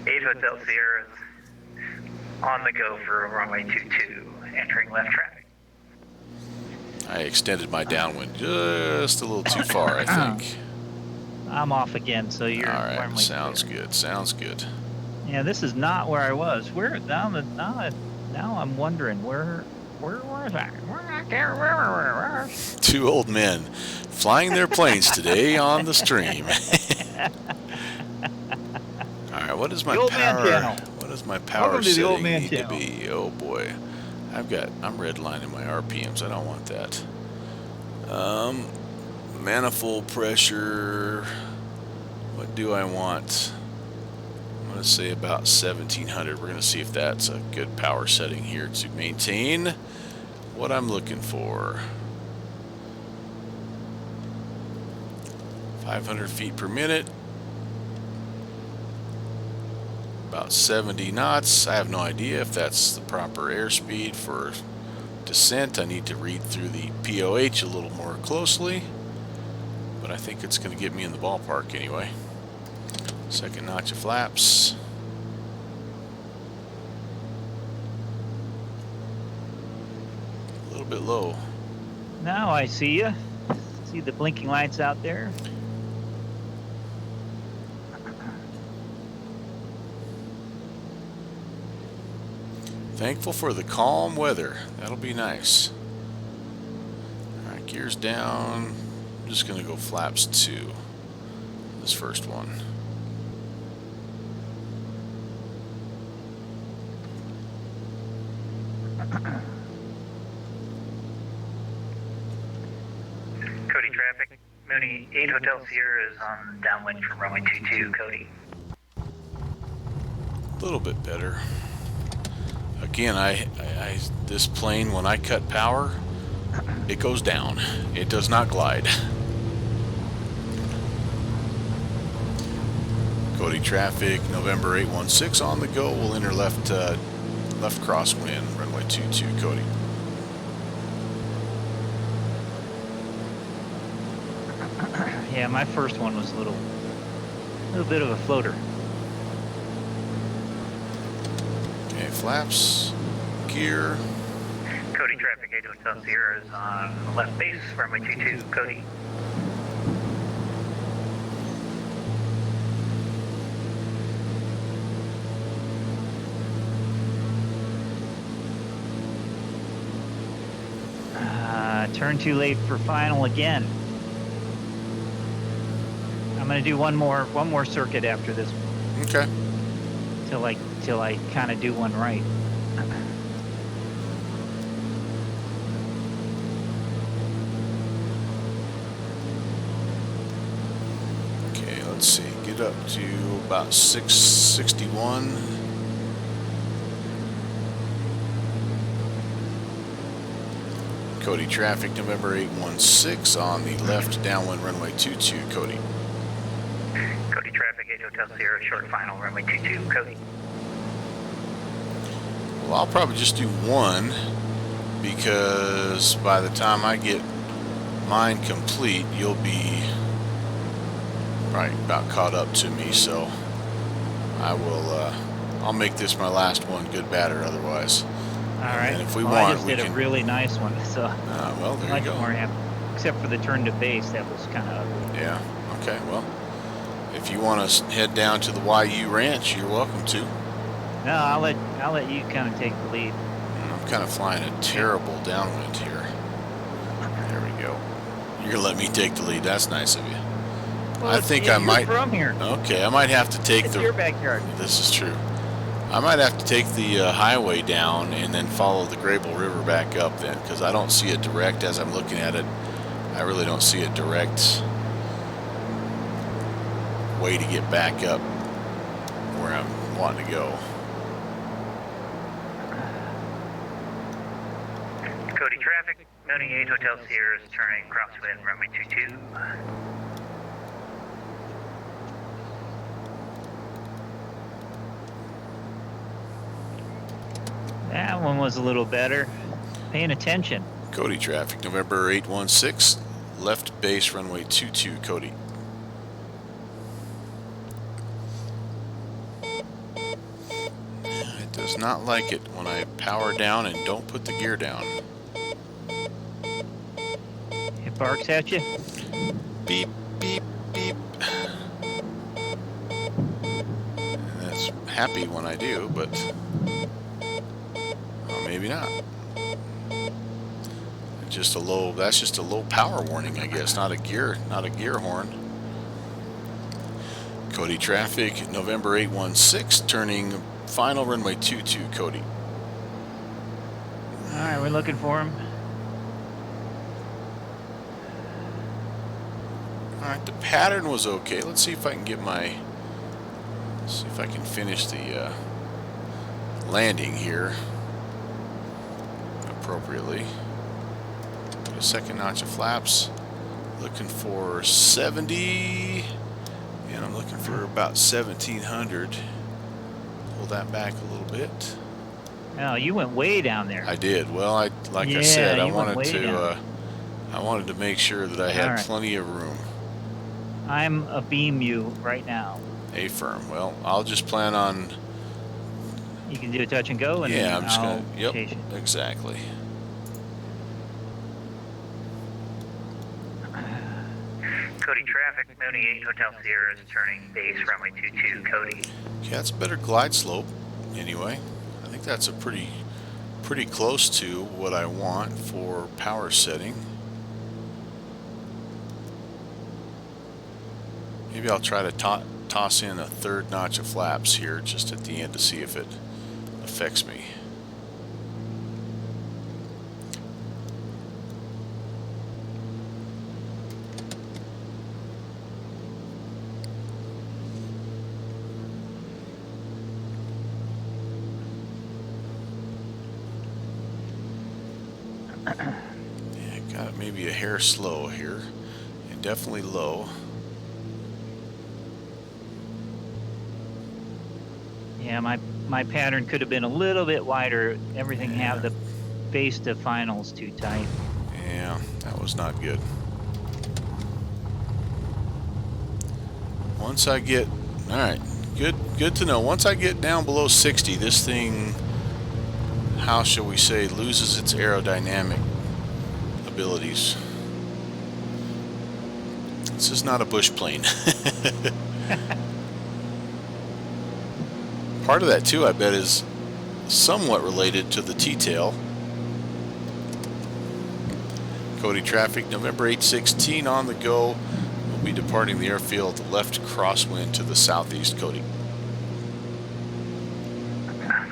8 Hotel Sierra is on the go for runway 22, entering left traffic. I extended my downwind just a little too far, I think. I'm off again, so you're. All right, firmly sounds clear. good. Sounds good. Yeah, this is not where I was. Now I'm wondering where was I? I can't remember where I was. Two old men flying their planes today on the stream. All right, what is my The Old Man power? Channel. What is my power Welcome to the setting Old Man need to Channel. be? Oh boy, I'm redlining my RPMs. I don't want that. Manifold pressure. What do I want? I'm going to say about 1700. We're going to see if that's a good power setting here to maintain what I'm looking for. 500 feet per minute. About 70 knots. I have no idea if that's the proper airspeed for descent. I need to read through the POH a little more closely, but I think it's going to get me in the ballpark anyway. Second notch of flaps. A little bit low. Now I see you. See the blinking lights out there? Thankful for the calm weather. That'll be nice. Alright, gears down. I'm just going to go flaps 2. This first one. Cody traffic, Mooney 8 Hotel Sierra is on downwind from runway 22, Cody. A little bit better. Again, this plane, when I cut power, it goes down. It does not glide. Cody traffic, November 816 on the go. We'll enter left crosswind, runway 22, Cody. Yeah, my first one was a little bit of a floater. Okay, flaps, gear. Cody traffic, 8 Hotel Sierra is on left base, runway 22, Cody. Turn too late for final again. I'm gonna do one more circuit after this Okay. till I kind of do one right. Okay, let's see. Get up to about 661. Cody, traffic November 816 on the left downwind runway 22, Cody. Cody traffic, 8 Hotel Sierra, short final, runway 22, Cody. Well, I'll probably just do one because by the time I get mine complete, you'll be right about caught up to me. So I will. I'll make this my last one, good, bad, or otherwise. All right. And if we well, want, I just we did can. a really nice one, so Well, there much you go. more happy. Except for the turn to base, that was kind of ugly. Yeah. Okay. Well, if you want to head down to the YU Ranch, you're welcome to. No, I'll let you kind of take the lead. I'm kind of flying a terrible downwind here. There we go. You're gonna let me take the lead. That's nice of you. Well, I think you're I might. from here. Okay, I might have to take It's the. your backyard. This is true. I might have to take the highway down and then follow the Grable River back up then, because I don't see it direct as I'm looking at it. I really don't see a direct way to get back up where I'm wanting to go. Cody traffic, Mooney 8 Hotel Sierra is turning crosswind, runway 22. That one was a little better. Paying attention. Cody traffic, November 816, left base runway 22, Cody. It does not like it when I power down and don't put the gear down. It barks at you. Beep, beep, beep. And it's happy when I do, but well, maybe not. Just a low. That's just a low power warning, I guess. Not a gear horn. Cody traffic, November 816, turning final runway 22, Cody. All right, we're looking for him. All right, the pattern was okay. Let's see if I can get my. See if I can finish the landing here appropriately. Put a second notch of flaps. Looking for 70, and I'm looking for about 1700. Pull that back a little bit. Oh, you went way down there. I did. Well, I Yeah, said, I you went wanted way to. down. I wanted to make sure that I had All right. plenty of room. I'm a beam you right now. A firm. Well, I'll just plan on. You can do a touch and go, and Yeah, then I'm just I'll gonna. Yep, chase you. exactly. Cody traffic, Mooney 8 Hotel Sierra is turning base, runway 22, Cody. Okay, that's a better glide slope. Anyway, I think that's a pretty close to what I want for power setting. Maybe I'll try to toss in a third notch of flaps here just at the end to see if it affects me. Yeah, got it maybe a hair slow here, and definitely low. Yeah, my pattern could have been a little bit wider. Everything have the base to finals too tight. Yeah, that was not good. Once I get, all right, good to know. Once I get down below 60, this thing, how shall we say, loses its aerodynamic abilities. This is not a bush plane. Part of that too, I bet, is somewhat related to the T-tail. Cody traffic, November 816 on the go. We'll will be departing the airfield left crosswind to the southeast, Cody.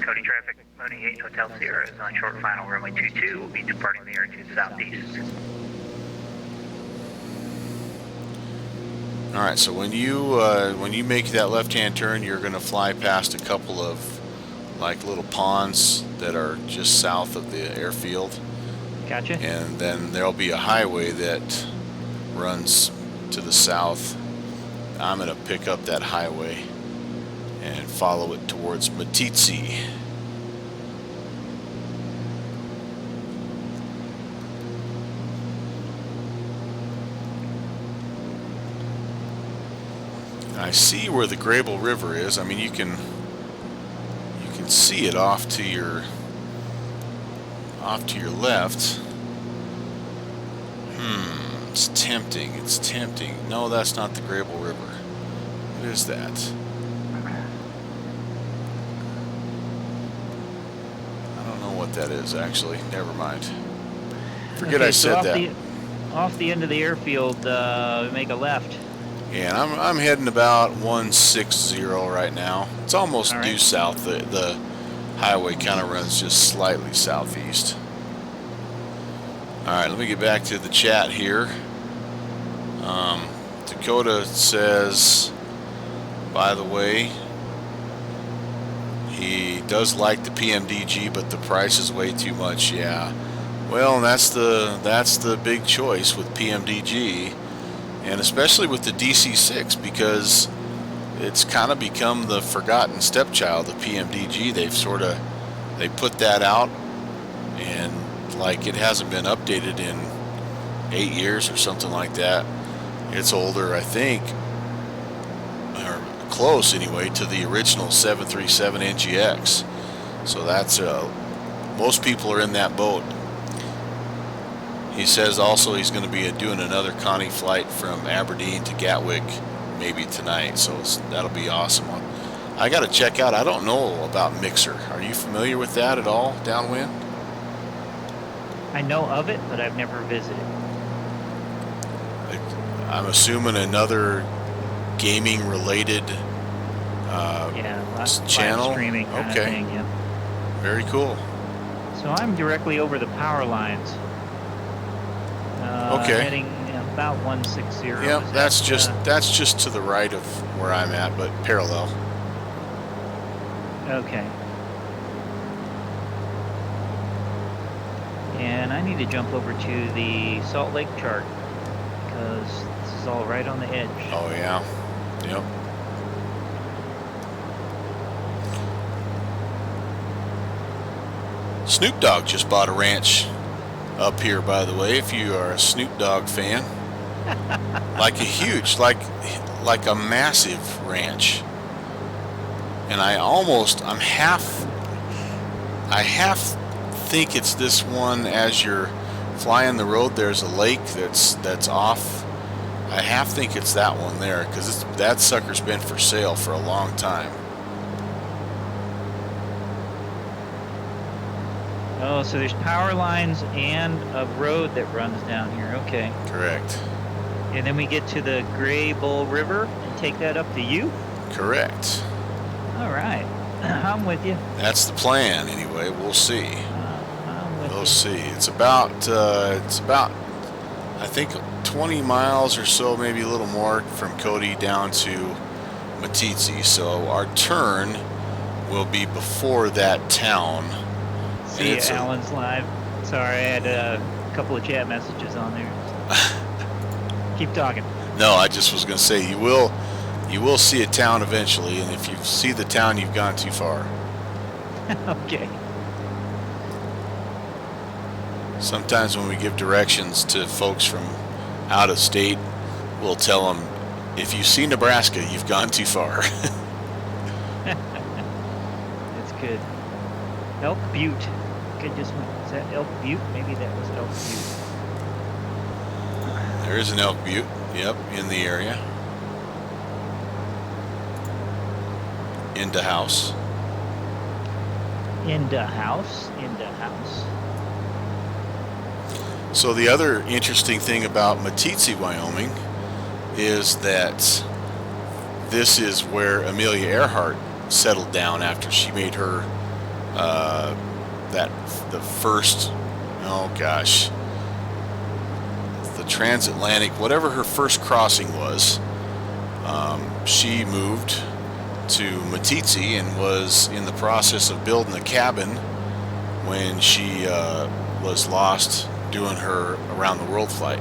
Cody traffic, Mooney 8 Hotel Sierra is on short final runway 22. Will be departing the air to southeast. All right, so when you make that left-hand turn, you're going to fly past a couple of like little ponds that are just south of the airfield, Gotcha. and then there'll be a highway that runs to the south. I'm going to pick up that highway and follow it towards Matitsi. I see where the Grable River is. I mean, you can see it off to your left. It's tempting. It's tempting. No, that's not the Grable River. What is that? I don't know what that is, actually. Never mind. Forget Okay, I so said off that. Off the end of the airfield, we make a left. Yeah, and I'm heading about 160 right now. It's almost All right. due south. The highway kind of runs just slightly southeast. All right, let me get back to the chat here. Dakota says, by the way, he does like the PMDG, but the price is way too much. Yeah, well, that's the big choice with PMDG, and especially with the DC-6, because it's kind of become the forgotten stepchild of PMDG. They put that out, and like it hasn't been updated in 8 years or something like that. It's older, I think, or close anyway, to the original 737 NGX. So that's most people are in that boat. He says also he's going to be doing another Connie flight from Aberdeen to Gatwick maybe tonight, so that'll be awesome. I got to check out. I don't know about Mixer. Are you familiar with that at all, downwind? I know of it, but I've never visited. I'm assuming another gaming-related Yeah, live channel. streaming kind Okay. of thing. Yeah. Very cool. So I'm directly over the power lines. Okay. Heading about 160. Yeah, Is that, that's just to the right of where I'm at, but parallel. Okay. And I need to jump over to the Salt Lake chart because this is all right on the edge. Oh yeah. Yep. Snoop Dogg just bought a ranch up here, by the way, if you are a Snoop Dogg fan. Like a huge, like a massive ranch. And I half think it's this one. As you're flying the road, there's a lake that's off. I half think it's that one there, because that sucker's been for sale for a long time. Oh, so there's power lines and a road that runs down here. Okay. Correct. And then we get to the Grable River and take that up to you? Correct. All right. I'm with you. That's the plan, anyway. We'll see. I'm with We'll you. see. It's about I think 20 miles or so, maybe a little more, from Cody down to Matitsi. So our turn will be before that town. See you, it's Alan's live. Sorry, I had a couple of chat messages on there. Keep talking. No, I just was going to say you will see a town eventually, and if you see the town, you've gone too far. Okay. Sometimes when we give directions to folks from out of state, we'll tell them, if you see Nebraska, you've gone too far. That's good. Elk Butte. Is that Elk Butte? Maybe that was Elk Butte. There is an Elk Butte, yep, in the area. Into house. Into house. So the other interesting thing about Matitsi, Wyoming, is that this is where Amelia Earhart settled down after she made her the first, oh gosh, the transatlantic, whatever her first crossing was. She moved to Meeteetse and was in the process of building a cabin when she was lost doing her around the world flight.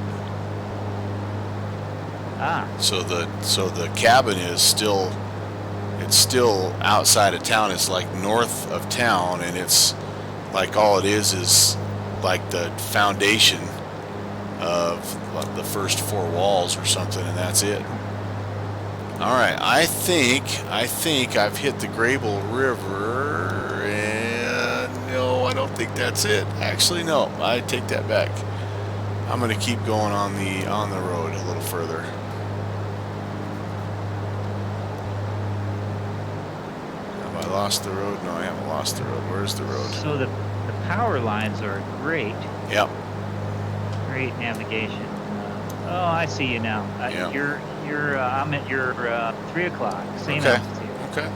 Ah, So the cabin is still, it's still outside of town. It's like north of town, and it's like all it is like the foundation of like the first 4 walls or something, and that's it. All right, I think I've hit the Grable River, and no, I don't think that's it. Actually, no, I take that back. I'm gonna keep going on the road a little further. Have I lost the road? No, I haven't lost the road. Where's the road? so the power lines are great, Yep. great navigation. Oh, I see you now. Yeah. I'm at your 3 o'clock, same Okay. altitude, Okay.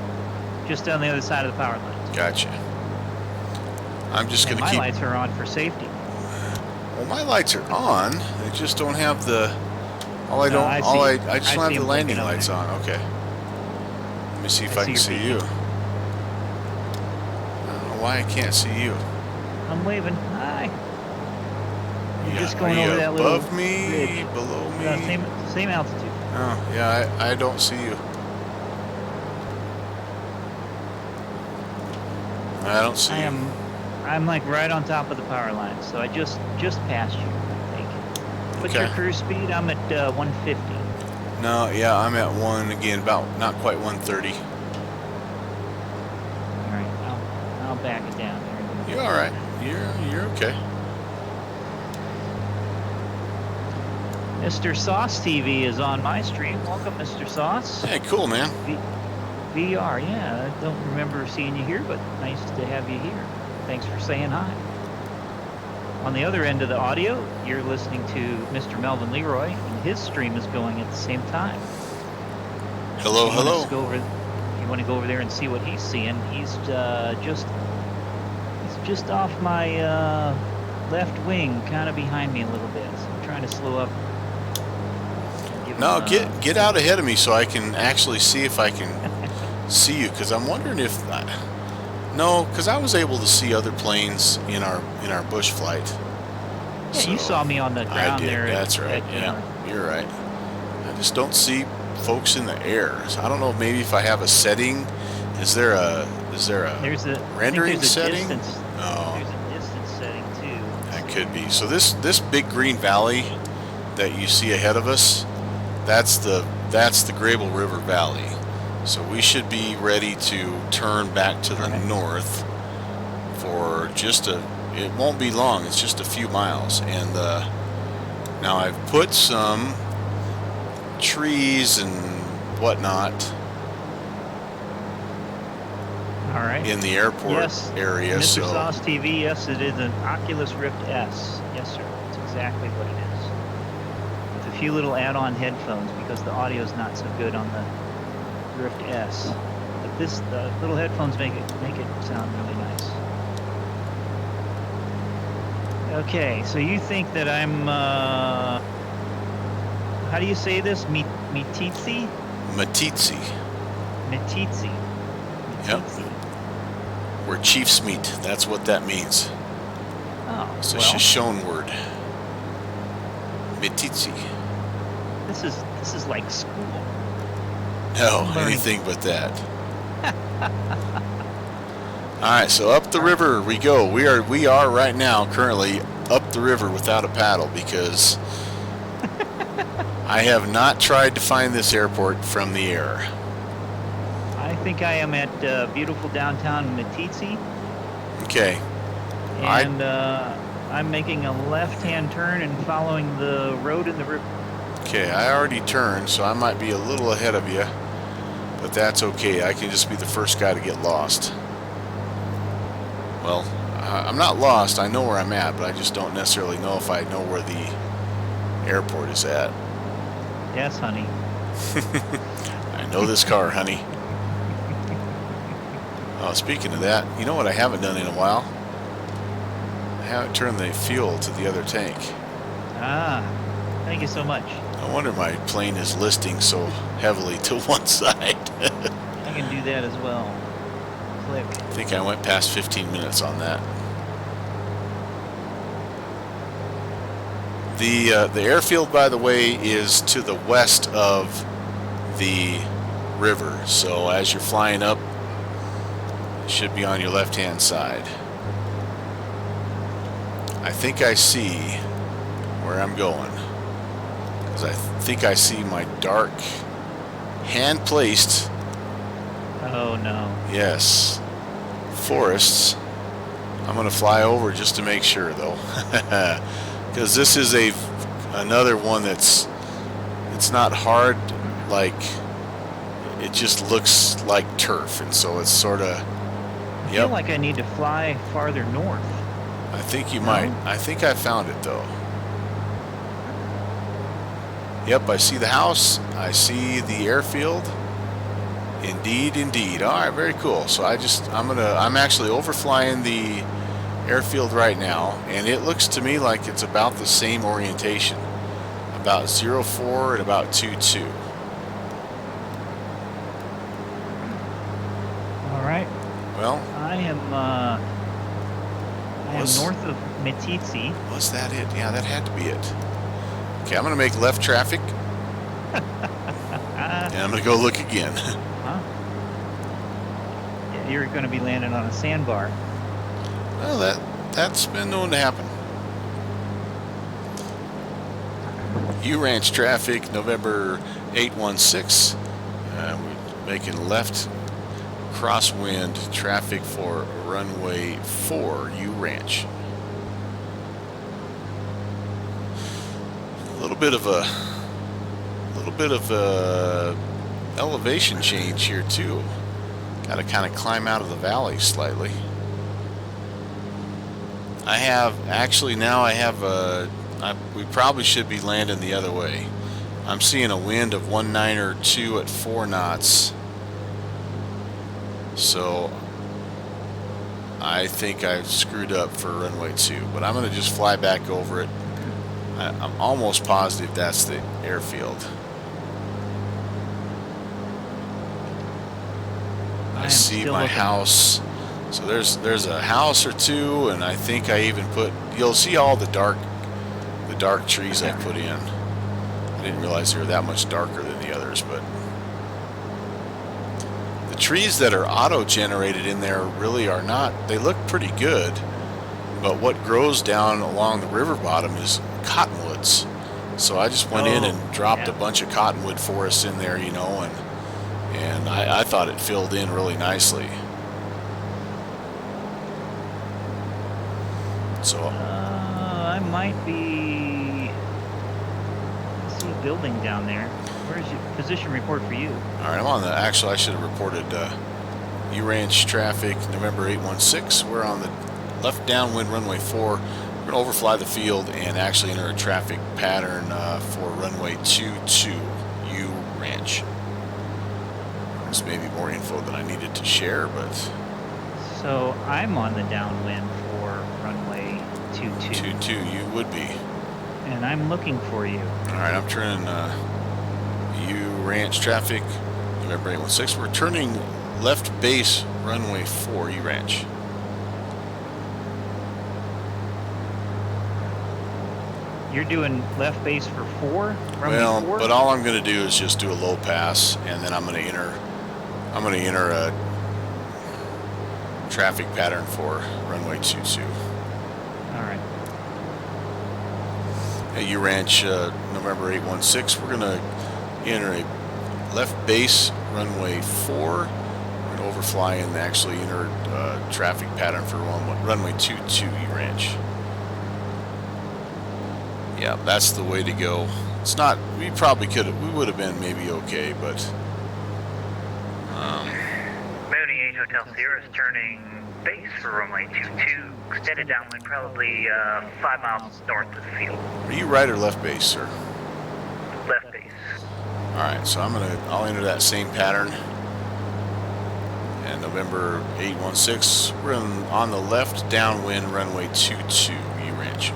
just on the other side of the power lines. Gotcha. I'm just And gonna my keep. lights are on for safety. Well, my lights are on. They just don't have the. All I No, don't. I all see. I just I don't have see the 'em landing blinking up lights there. on. Okay. Let me see if I I can see see your you. I don't know why I can't see you. I'm waving. Hi. You're Yeah, just are going you over that little above me, ridge. below me? Same altitude. Oh, yeah. I don't see you. I don't see you. I'm like right on top of the power line, so I just passed you, I think. What's your Okay. cruise speed? I'm at 150. No, yeah, I'm at one again, about not quite 130. All right, I'll back it down here. You're all right. You're okay. Mr. Sauce TV is on my stream. Welcome, Mr. Sauce. Hey, cool, man. VR, yeah. I don't remember seeing you here, but nice to have you here. Thanks for saying hi. On the other end of the audio, you're listening to Mr. Melvin Leroy, and his stream is going at the same time. Hello, If you wanna hello. just go over- if you want to go over there and see what he's seeing, he's just off my left wing, kind of behind me a little bit. So I'm trying to slow up. Give No, him, get out ahead of me so I can actually see if I can see you, because I'm wondering if no, because I was able to see other planes in our bush flight. Yeah, you So, saw me on the I ground did. there. That's right. Yeah, you're right. I just don't see folks in the air. So I don't know. Maybe if I have a setting, is there a There's a rendering I think there's a setting? Distance, Oh. There's a distance setting too. That could be. So this big green valley that you see ahead of us, that's the Grable River Valley. So we should be ready to turn back to the Alright. north for it won't be long. It's just a few miles. And now I've put some trees and whatnot All right. in the airport Yes, area. Mr. So Sauce TV, yes, it is an Oculus Rift S. Yes, sir. That's exactly what it is. With a few little add-on headphones because the audio is not so good on the Rift S. But the little headphones make it sound really nice. Okay, so you think that I'm how do you say this? Meeteetse? Meeteetse, Meeteetse. Yep. Meeteetse. where chiefs meet. That's what that means. Oh, It's a well, Shoshone word. Meeteetse. this is like school. No, Learning. anything but that. All right, so up the river we go. We are right now currently up the river without a paddle because I have not tried to find this airport from the air. I think I am at beautiful downtown Meeteetse, Okay, and I'm making a left-hand turn and following the road in the river. okay, I already turned, so I might be a little ahead of you, but that's okay. I can just be the first guy to get lost. Well, I'm not lost. I know where I'm at, but I just don't necessarily know if I know where the airport is at. Yes, honey. I know this car, honey. Oh, speaking of that, you know what I haven't done in a while? I haven't turned the fuel to the other tank. Ah, thank you so much. No wonder my plane is listing so heavily to one side. I can do that as well. Click. I think I went past 15 minutes on that. The airfield, by the way, is to the west of the river. So as you're flying up, it should be on your left-hand side. I think I see where I'm going, because I think I see my dark hand-placed, Oh no. yes, forests. I'm going to fly over just to make sure, though, because this is another one it's not hard, like it just looks like turf, and so it's sort of. I feel like I need to fly farther north. I think you might. I think I found it though. Yep, I see the house. I see the airfield. Indeed, indeed. All right, very cool. So I'm actually overflying the airfield right now, and it looks to me like it's about the same orientation, about 04 and about 22. All right. Well, I am north of Metitsi. was that it? Yeah, that had to be it. Okay, I'm going to make left traffic, and I'm going to go look again. Huh? Yeah, you're going to be landing on a sandbar. Well, that's been known to happen. U-Ranch traffic, November 816. We're making left crosswind traffic for runway 4, U-Ranch. A little bit of a elevation change here too. Got to kind of climb out of the valley slightly. We probably should be landing the other way. I'm seeing a wind of 192 at 4 knots. So I think I've screwed up for runway 2, but I'm going to just fly back over it. I'm almost positive that's the airfield. I see my house. So there's a house or two, and I think I even you'll see all the dark trees I put in. I didn't realize they were that much darker than the others, but the trees that are auto-generated in there really are not. They look pretty good, but what grows down along the river bottom is cottonwoods. So I just went in and dropped a bunch of cottonwood forests in there, and I thought it filled in really nicely. So I might be. I see a building down there. Where's your position report for you? all right, I'm on the. Actually, I should have reported U-Ranch traffic, November 816. We're on the left downwind runway 4. We're going to overfly the field and actually enter a traffic pattern for runway 22, U-Ranch. This may be more info than I needed to share, but. So I'm on the downwind for runway 22. 22, you would be. And I'm looking for you. All right, I'm turning U-Ranch traffic, November 816. We're turning left base runway 4, U-Ranch. You're doing left base for 4? Well, 4? but all I'm going to do is just do a low pass, and then I'm going to enter a traffic pattern for runway 22. All right. At U-Ranch, November 816, we're going to enter a left base runway 4. We're going to overfly and actually enter a traffic pattern for runway 22, U-Ranch. Yeah, that's the way to go. It's not. We would have been maybe okay, but. Mooney 8 Hotel Sierra is turning base for runway 22, extended downwind probably 5 miles north of the field. Are you right or left base, sir? Left base. All right, so I'll enter that same pattern. And November 816, we're on the left downwind runway 22, E-Ranch.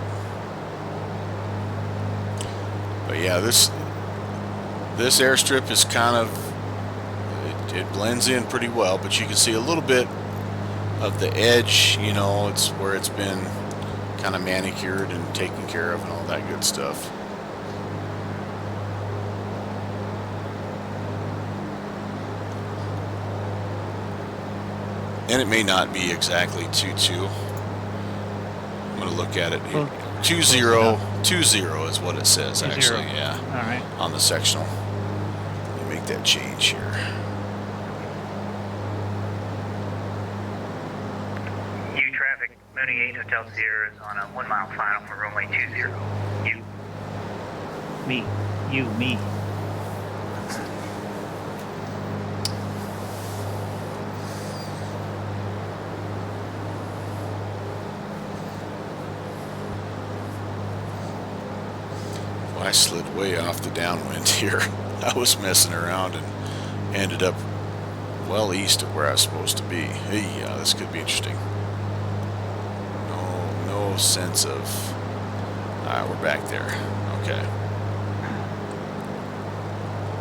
But yeah, this airstrip is kind of, it blends in pretty well, but you can see a little bit of the edge, you know, it's where it's been kind of manicured and taken care of and all that good stuff. And it may not be exactly 2-2. I'm going to look at it. Well, 2-0 is what it says, 2-0. actually, yeah, All right. on the sectional. Let me make that change here. U traffic, Mooney 8 Hotel Sierra is on a 1 mile final for runway 20. U. Me. Well, I slid way off the downwind here. I was messing around and ended up well east of where I was supposed to be. Hey, this could be interesting. No sense of... we're back there. Okay.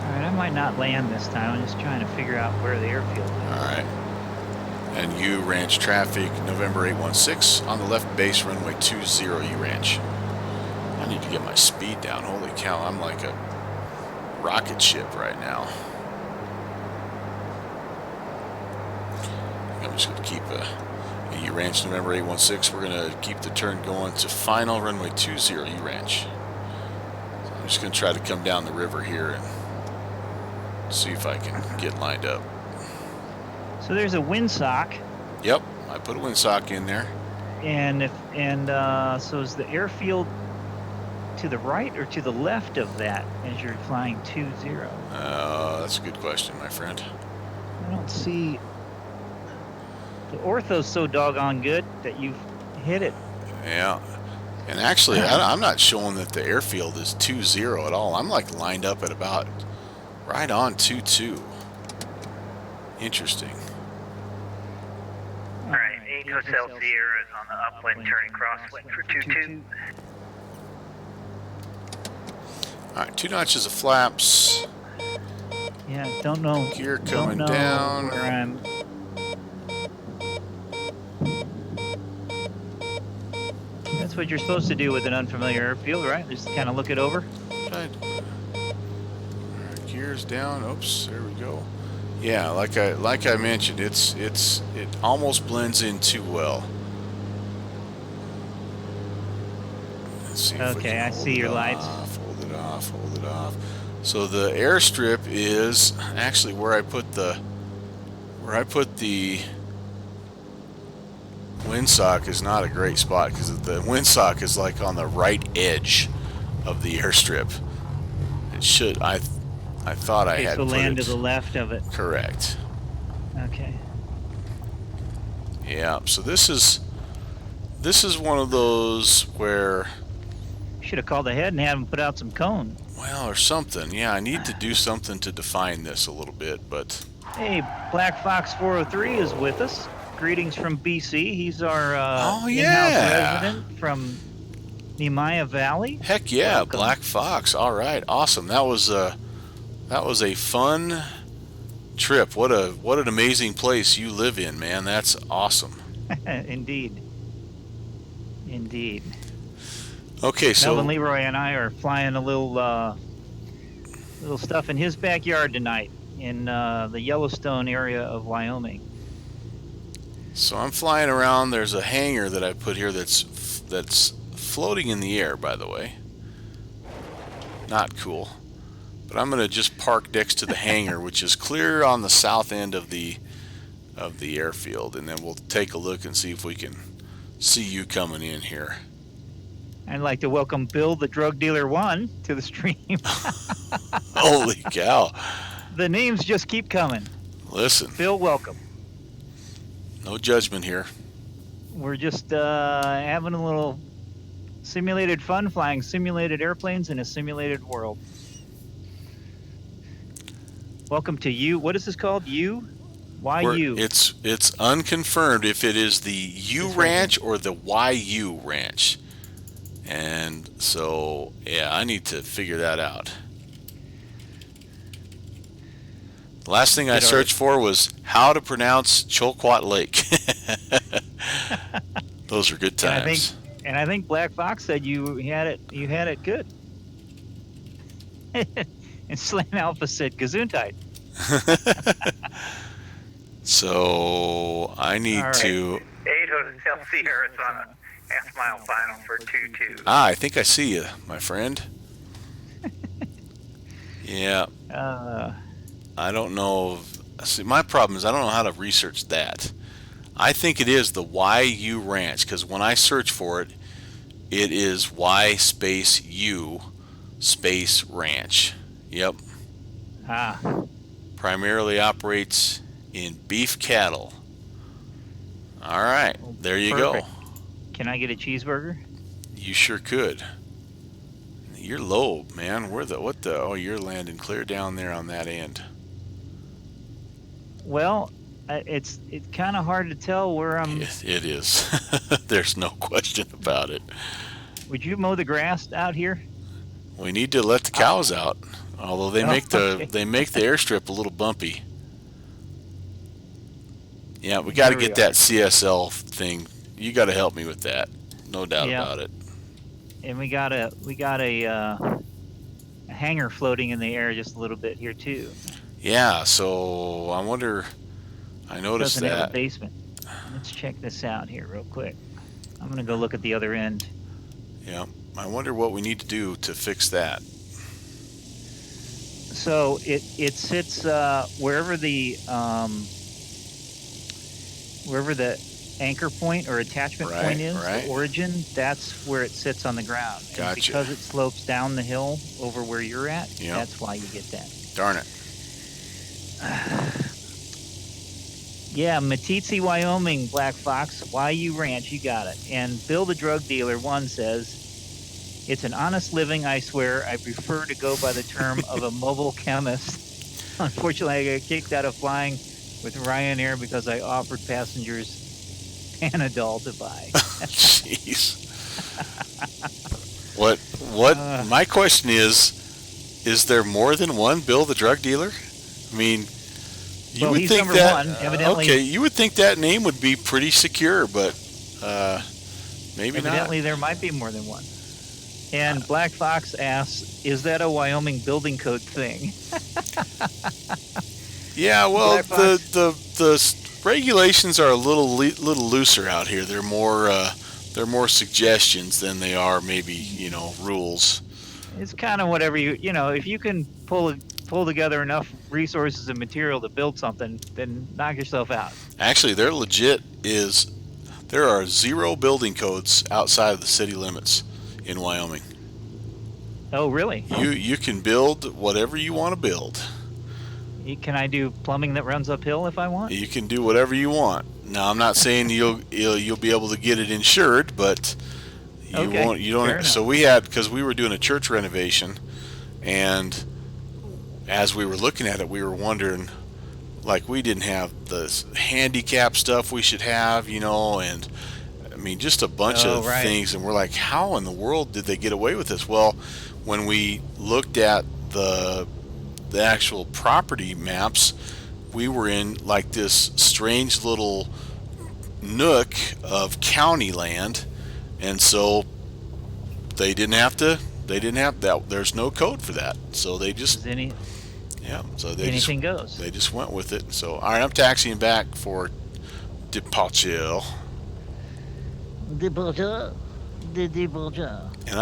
All right, I might not land this time. I'm just trying to figure out where the airfield is. All right. And U Ranch traffic, November 816 on the left base runway 20 U Ranch. I need to get my speed down. Holy cow, I'm like a rocket ship right now. I'm just going to keep U Ranch November 816. We're going to keep the turn going to final runway 20 U Ranch. So I'm just going to try to come down the river here and see if I can get lined up. So there's a windsock, Yep, I put a windsock in there. and so is the airfield to the right or to the left of that as you're flying 20? That's a good question, my friend. I don't see. The ortho's so doggone good that you've hit it. Yeah. And actually, I'm not showing that the airfield is 20 at all. I'm like lined up at about right on 22. Interesting. All right, 8 Hotel Sierra is on the upwind turning crosswind for 22. All right, 2 notches of flaps. Yeah, don't know. Gear don't coming know down. Where I'm. That's what you're supposed to do with an unfamiliar airfield, right? Just kind of look it over. Right. Gears down. Oops, there we go. Yeah, like I mentioned, it almost blends in too well. Let's see if we Okay, can I hold see it your lights. off, hold it off, hold it off. So the airstrip is actually where I put the windsock is not a great spot because the windsock is like on the right edge of the airstrip. It should I thought I Okay, had so put land it to the left of it. correct. Okay. Yeah. So this is one of those where, Should have called ahead and had them put out some cone. well, or something. Yeah, I need to do something to define this a little bit, but Hey, Black Fox 403 is with us. Greetings from BC. He's our Oh, in-house yeah. resident from Nehemiah Valley. heck yeah, Welcome. Black Fox. All right, awesome. That was a fun trip. What an amazing place you live in, man. That's awesome. Indeed. Okay, so Melvin Leroy and I are flying a little stuff in his backyard tonight in the Yellowstone area of Wyoming. So I'm flying around. There's a hangar that I put here that's floating in the air, by the way. Not cool. But I'm going to just park next to the hangar, which is clear on the south end of the airfield, and then we'll take a look and see if we can see you coming in here. I'd like to welcome Bill, the drug dealer one, to the stream. Holy cow. The names just keep coming. Listen, Bill, welcome. no judgment here. We're just having a little simulated fun, flying simulated airplanes in a simulated world. Welcome to you. What is this called? You? Why We're- you? It's unconfirmed if it is the U It's right Ranch or the YU Ranch. And so, yeah, I need to figure that out. The last thing I Did our- searched for was how to pronounce Cholquot Lake. Those are good And I think- times. And I think Black Fox said you had it. You had it good. And Slam Alpha said Gesundheit. So I need All right. to. 8 Hotel Sierra is on a half-mile final for 2-2. I think I see you, my friend. Yeah, I don't know. See, my problem is I don't know how to research that. I think it is the YU Ranch because when I search for it, it is Y space U space Ranch. Yep. Primarily operates in beef cattle. All right, there you Perfect. go. Can I get a cheeseburger? You sure could. You're low, man. What the? Oh, you're landing clear down there on that end. Well, it's kind of hard to tell where I'm. It is. There's no question about it. Would you mow the grass out here? We need to let the cows out, although they Oh, make the okay. they make the airstrip a little bumpy. Yeah, we got to There we get that CSL thing. You got to help me with that, no doubt Yeah. about it. And we got a hanger floating in the air just a little bit here too. Yeah, so I wonder. I noticed Doesn't have a that. basement. Let's check this out here real quick. I'm gonna go look at the other end. Yeah, I wonder what we need to do to fix that. So it sits wherever the anchor point or attachment Right, point is, right. the origin. That's where it sits on the ground. And Gotcha. because it slopes down the hill over where you're at, Yep. that's why you get that. Darn it. Yeah, Meeteetse, Wyoming, Black Fox, YU Ranch, you got it. And Bill the Drug Dealer 1 says, it's an honest living, I swear. I prefer to go by the term of a mobile chemist. Unfortunately, I got kicked out of flying with Ryanair because I offered passengers Panadol to buy. Jeez. What my question is there more than one Bill the drug dealer? I mean, you Well, would he's think number that one, evidently. okay, you would think that name would be pretty secure, but maybe Evidently, there might be more than one. And Black Fox asks, is that a Wyoming building code thing? not. Yeah, well, Black Fox. the regulations are a little looser out here. They're more suggestions than they are maybe rules. It's kind of whatever if you can pull together enough resources and material to build something, then knock yourself out. Actually, they're legit. There are 0 building codes outside of the city limits in Wyoming. Oh, really? You can build whatever you want to build. Can I do plumbing that runs uphill if I want? You can do whatever you want. Now, I'm not saying you'll be able to get it insured, but you Okay, won't. You don't. fair So because we were doing a church renovation, and as we were looking at it, we were wondering, like, we didn't have the handicap stuff we should have, and I mean, just a bunch Oh, of right. things, and we're like, how in the world did they get away with this? Well, when we looked at the actual property maps, we were in like this strange little nook of county land, and so they didn't have that. There's no code for that, so they just Does they anything goes? just went with it. So all right, I'm taxiing back for departure, and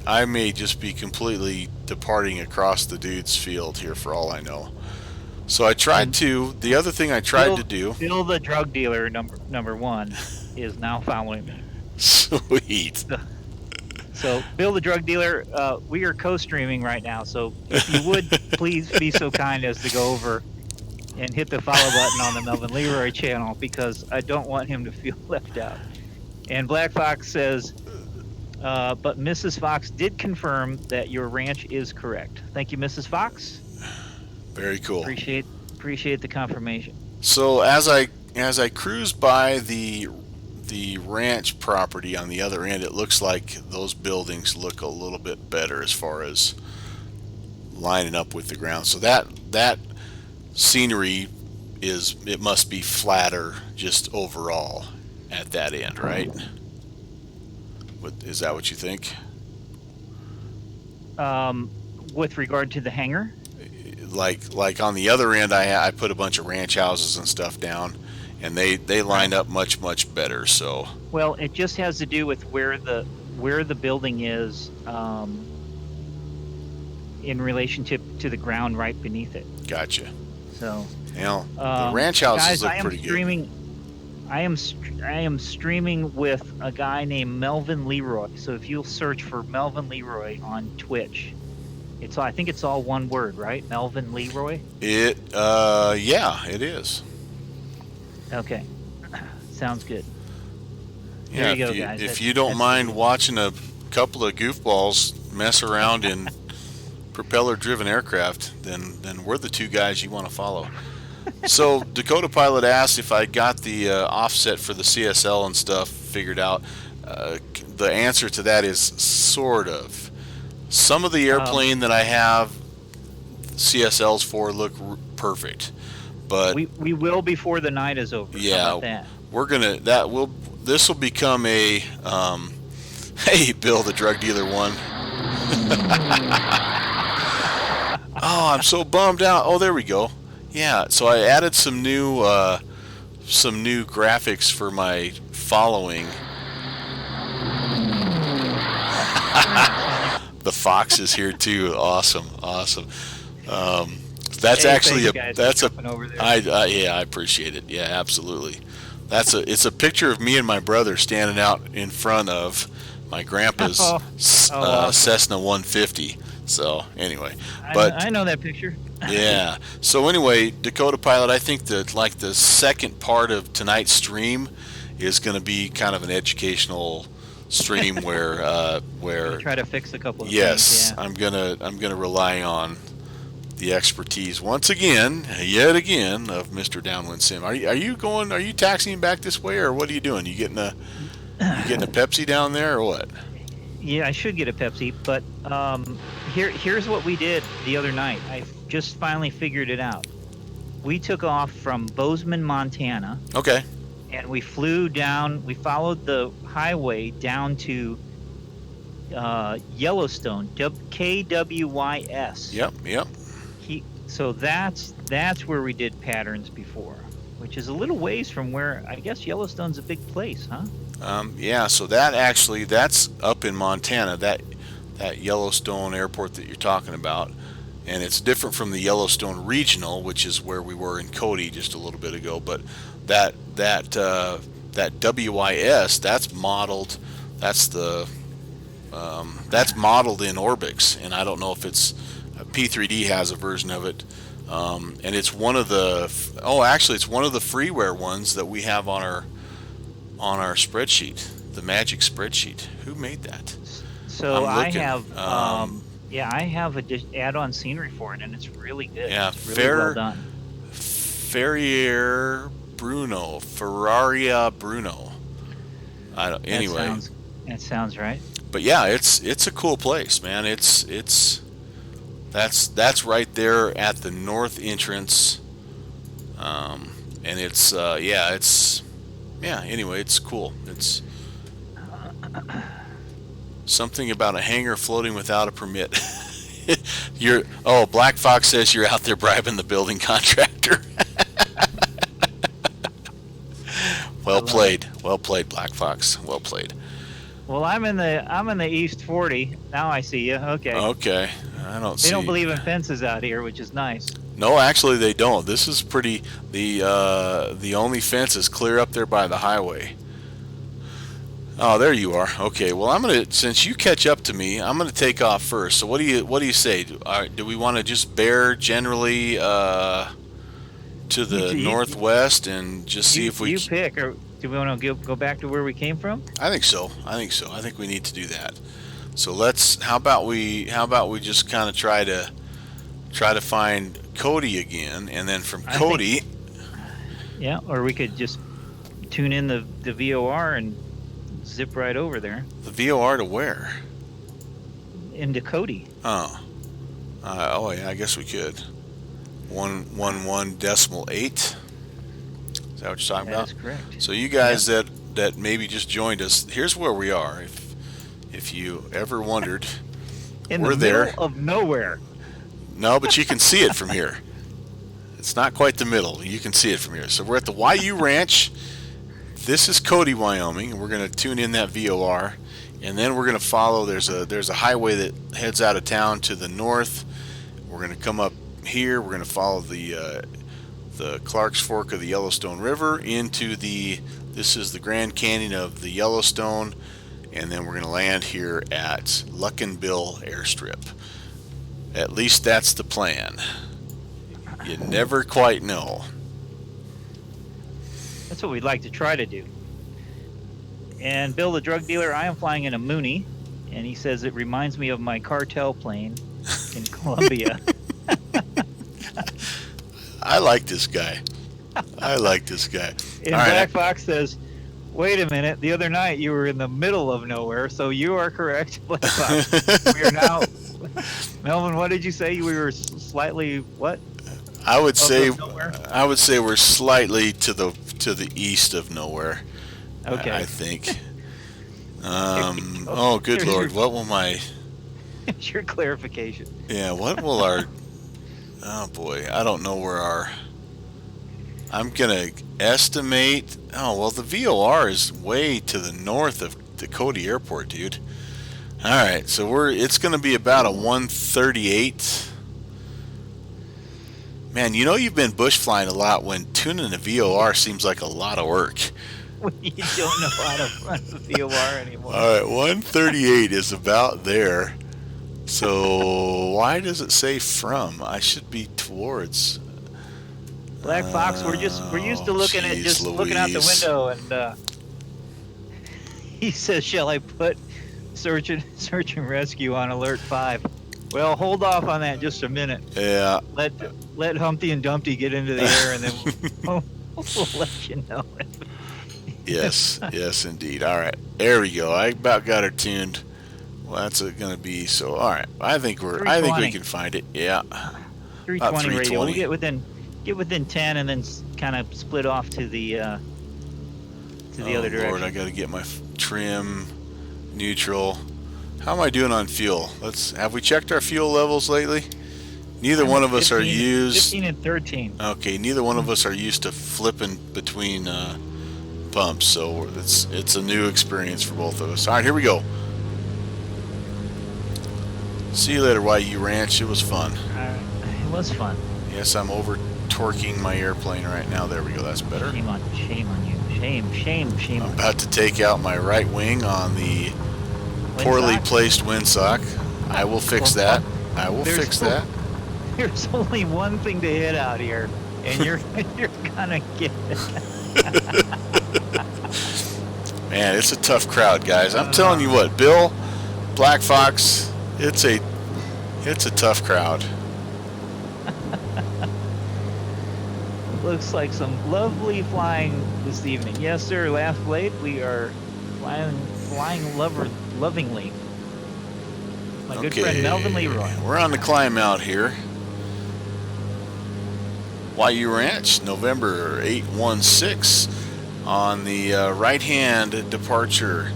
I may just be completely departing across the dude's field here for all I know. So I tried to. The other thing I tried to do. Bill the drug dealer number 1 is now following me. Sweet. So, Bill the drug dealer, we are co-streaming right now. So, if you would please be so kind as to go over and hit the follow button on the Melvin Leroy channel, because I don't want him to feel left out. And Black Fox says, but Mrs. Fox did confirm that your ranch is correct. Thank you, Mrs. Fox. Very cool. Appreciate the confirmation. So as I cruise by the ranch property on the other end, it looks like those buildings look a little bit better as far as lining up with the ground. So that scenery it must be flatter just overall at that end, right? Is that what you think? With regard to the hangar, Like on the other end, I put a bunch of ranch houses and stuff down, and they line up much better. So well, it just has to do with where the building is in relationship to the ground right beneath it. gotcha. So You know, the ranch houses guys, look pretty good. I am streaming with a guy named Melvin Leroy. So if you'll search for Melvin Leroy on Twitch, I think it's all one word, right? Melvin Leroy. Yeah, it is. Okay, sounds good. Yeah, There you go, guys. If you don't mind watching a couple of goofballs mess around in propeller-driven aircraft, then we're the two guys you want to follow. So Dakota Pilot asked if I got the offset for the CSL and stuff figured out. The answer to that is sort of. Some of the airplane that I have CSLs for look perfect, but we will before the night is over. yeah, How about that? This will become a hey, Bill the drug dealer one. Oh, I'm so bummed out. Oh, there we go. Yeah, so I added some new graphics for my following. The fox is here too. Awesome. That's Hey, actually thanks, guys, that's for a jumping over there. I appreciate it. Yeah, absolutely. It's a picture of me and my brother standing out in front of my grandpa's awesome. Cessna 150. So anyway, I know that picture. yeah. So anyway, Dakota Pilot, I think that like the second part of tonight's stream is going to be kind of an educational stream where Try to fix a couple of yes, things. I'm gonna rely on the expertise yet again of Mr. Downwind Sim. Are you taxiing back this way, or what are you doing? You getting a Pepsi down there or what? Yeah, I should get a Pepsi, but here's what we did the other night. I just finally figured it out. We took off from Bozeman, Montana, Okay. and we flew down. We followed the highway down to Yellowstone, KWYS. Yep. So that's where we did patterns before, which is a little ways from where I guess Yellowstone's a big place, huh? Yeah, so that's up in Montana, that Yellowstone airport that you're talking about, and it's different from the Yellowstone Regional, which is where we were in Cody just a little bit ago. But that WIS, that's modeled in Orbix, and I don't know if it's P3D has a version of it, and it's one of the it's one of the freeware ones that we have on our spreadsheet, the magic spreadsheet. Who made that? So I'm looking. I have a add-on scenery for it, and it's really good. Yeah, it's really well done. Ferraria Bruno. Anyway, That sounds right. but yeah, it's a cool place, man. That's right there at the north entrance, and anyway, it's cool. It's something about a hangar floating without a permit. Black Fox says you're out there bribing the building contractor. Well played, Black Fox. Well played. Well, I'm in the East 40. Now I see you. Okay. Okay, I don't see. They don't believe in fences out here, which is nice. No, actually, they don't. This is pretty. The only fence is clear up there by the highway. Oh, there you are. Okay. Well, since you catch up to me, I'm gonna take off first. So what do you say? Do we want to just bear generally to the northwest and just see if we? You pick, or do we want to go back to where we came from? I think so. I think we need to do that. So how about we just kind of try to try to find Cody again, and then from I Cody, Yeah, or we could just tune in the VOR and zip right over there the VOR to where? into Cody. Oh, oh yeah, I guess we could. 111.8. Is that what you're talking That about? is correct. So you guys that maybe just joined us, here's where we are. If you ever wondered, In we're the there. middle of nowhere. No, but you can see it from here. It's not quite the middle. You can see it from here. So we're at the YU Ranch. This is Cody, Wyoming, and we're going to tune in that VOR, and then we're going to follow. There's a highway that heads out of town to the north. We're going to come up here. We're going to follow the Clark's Fork of the Yellowstone River into this is the Grand Canyon of the Yellowstone, and then we're going to land here at Luckinbill Airstrip. At least that's the plan. You never quite know. That's what we'd like to try to do. And Bill, the drug dealer, I am flying in a Mooney, and he says it reminds me of my cartel plane in Colombia. I like this guy. I like this guy. And All right. Black Fox says, wait a minute, the other night you were in the middle of nowhere, so you are correct, Black Fox. We are now... Melvin, what did you say? We were slightly, what? I would say nowhere? we're slightly to the east of nowhere. Okay. I think. go. Oh, good There's Lord! your- What will my? It's your clarification. Yeah. What will our? Oh boy, I don't know where our. I'm gonna estimate. Oh well, the VOR is way to the north of the Cody Airport, dude. All right, so it's gonna be about a 138. Man, you know you've been bush flying a lot when tuning a VOR seems like a lot of work. You don't know how to run the VOR anymore. All right, 138 is about there. So why does it say from? I should be towards. Black Fox, we're used to looking at Jeez just looking out the Louise. window, and he says, "Shall I put search and rescue on alert 5?" Well, hold off on that just a minute. Yeah. Let Humpty and Dumpty get into the air, and then we'll let you know. Yes, yes, indeed. All right, there we go. I about got her tuned. Well, that's going to be so. All right, I think we 320. can find it. Yeah. 320 radio. 320. We'll get within 10, and then kind of split off to the other direction. Lord, I got to get my trim, neutral. How am I doing on fuel? Have we checked our fuel levels lately? Neither one of us are 15 used. 15 and 13. Okay, neither one of us are used to flipping between pumps, so it's a new experience for both of us. All right, here we go. See you later, YU Ranch. It was fun. It was fun. Yes, I'm over torquing my airplane right now. There we go. That's better. Shame on you. Shame I'm on you. about to take out my right wing on the poorly Windsock? placed windsock. I will fix that. I will There's fix still- that. There's only one thing to hit out here, and you're gonna get it. Man, it's a tough crowd, guys. I'm telling you what, Bill, Black Fox, it's a tough crowd. Looks like some lovely flying this evening. Yes, sir. Last blade, we are flying lovingly. My good friend Melvin Leroy. We're on the climb out here. YU Ranch, November 816, on the right-hand departure,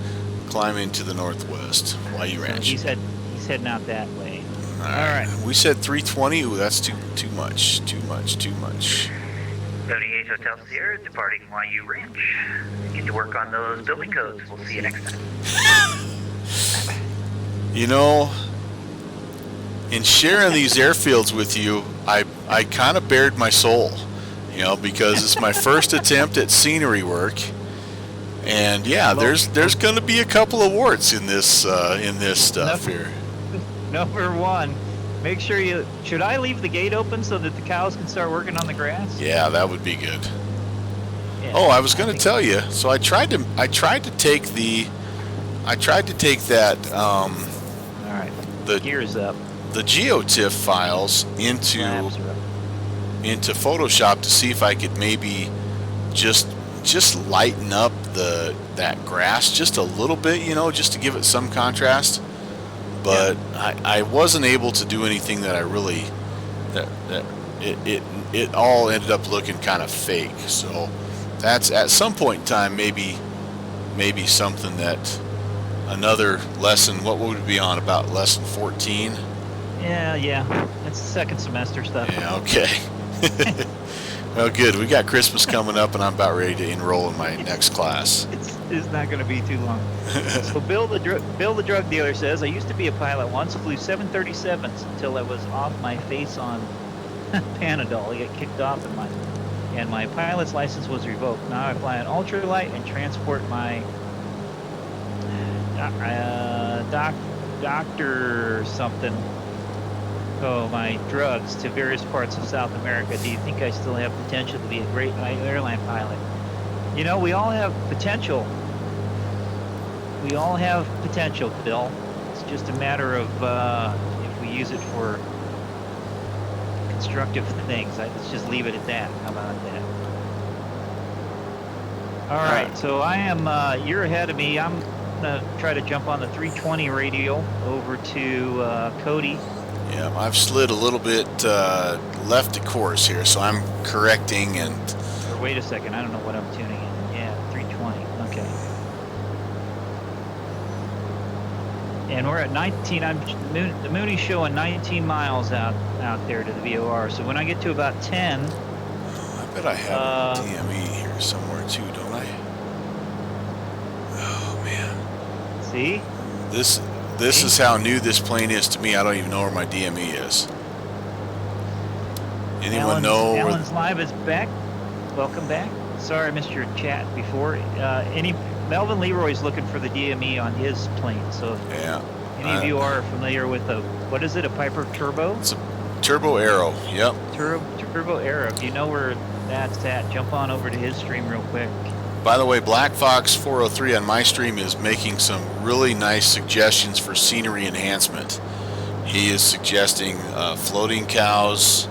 climbing to the northwest. YU Ranch. He's heading out that way. All right. We said 320. Ooh, that's too much. Too much. 78 Hotel Sierra, departing YU Ranch. Get to work on those building codes. We'll see you next time. You know, in sharing these airfields with you, I kind of bared my soul, you know, because it's my first attempt at scenery work, and yeah, there's going to be a couple of warts in this stuff here. Number one, make sure should I leave the gate open so that the cows can start working on the grass? Yeah, that would be good. Yeah, Oh, I was going to think- tell you. So I tried to take that All right, the gears up. the GeoTIFF files into Labs are up. into Photoshop to see if I could maybe just lighten up that grass just a little bit, you know, just to give it some contrast. But I wasn't able to do anything that I really that it all ended up looking kind of fake. So that's at some point in time maybe something that another lesson. What would it be on, about lesson 14? Yeah. That's the second semester stuff. Yeah, okay. Well, good. We got Christmas coming up, and I'm about ready to enroll in my next class. It's not going to be too long. So Bill the drug dealer says, I used to be a pilot once, flew 737s until I was off my face on Panadol. I got kicked off and my pilot's license was revoked. Now I fly an ultralight and transport my doctor something. Oh, my drugs to various parts of South America. Do you think I still have potential to be a great airline pilot? You know, we all have potential. We all have potential, Bill. It's just a matter of if we use it for constructive things. Let's just leave it at that. How about that? All right, so I am, you're ahead of me. I'm going to try to jump on the 320 radio over to Cody. Yeah, I've slid a little bit left of course here, so I'm correcting and... Or wait a second, I don't know what I'm tuning in. Yeah, 320, okay. And we're at 19, the Mooney's showing 19 miles out there to the VOR, so when I get to about 10... I bet I have a DME here somewhere too, don't I? Oh, man. See? This is how new this plane is to me. I don't even know where my DME is. Anyone know? Alan's Live is back. Welcome back. Sorry I missed your chat before. Melvin Leroy's looking for the DME on his plane. So if any of you are familiar with what is it, a Piper Turbo? It's a Turbo Arrow. Yep. Turbo Arrow. If you know where that's at, jump on over to his stream real quick. By the way, Black Fox 403 on my stream is making some really nice suggestions for scenery enhancement. He is suggesting floating cows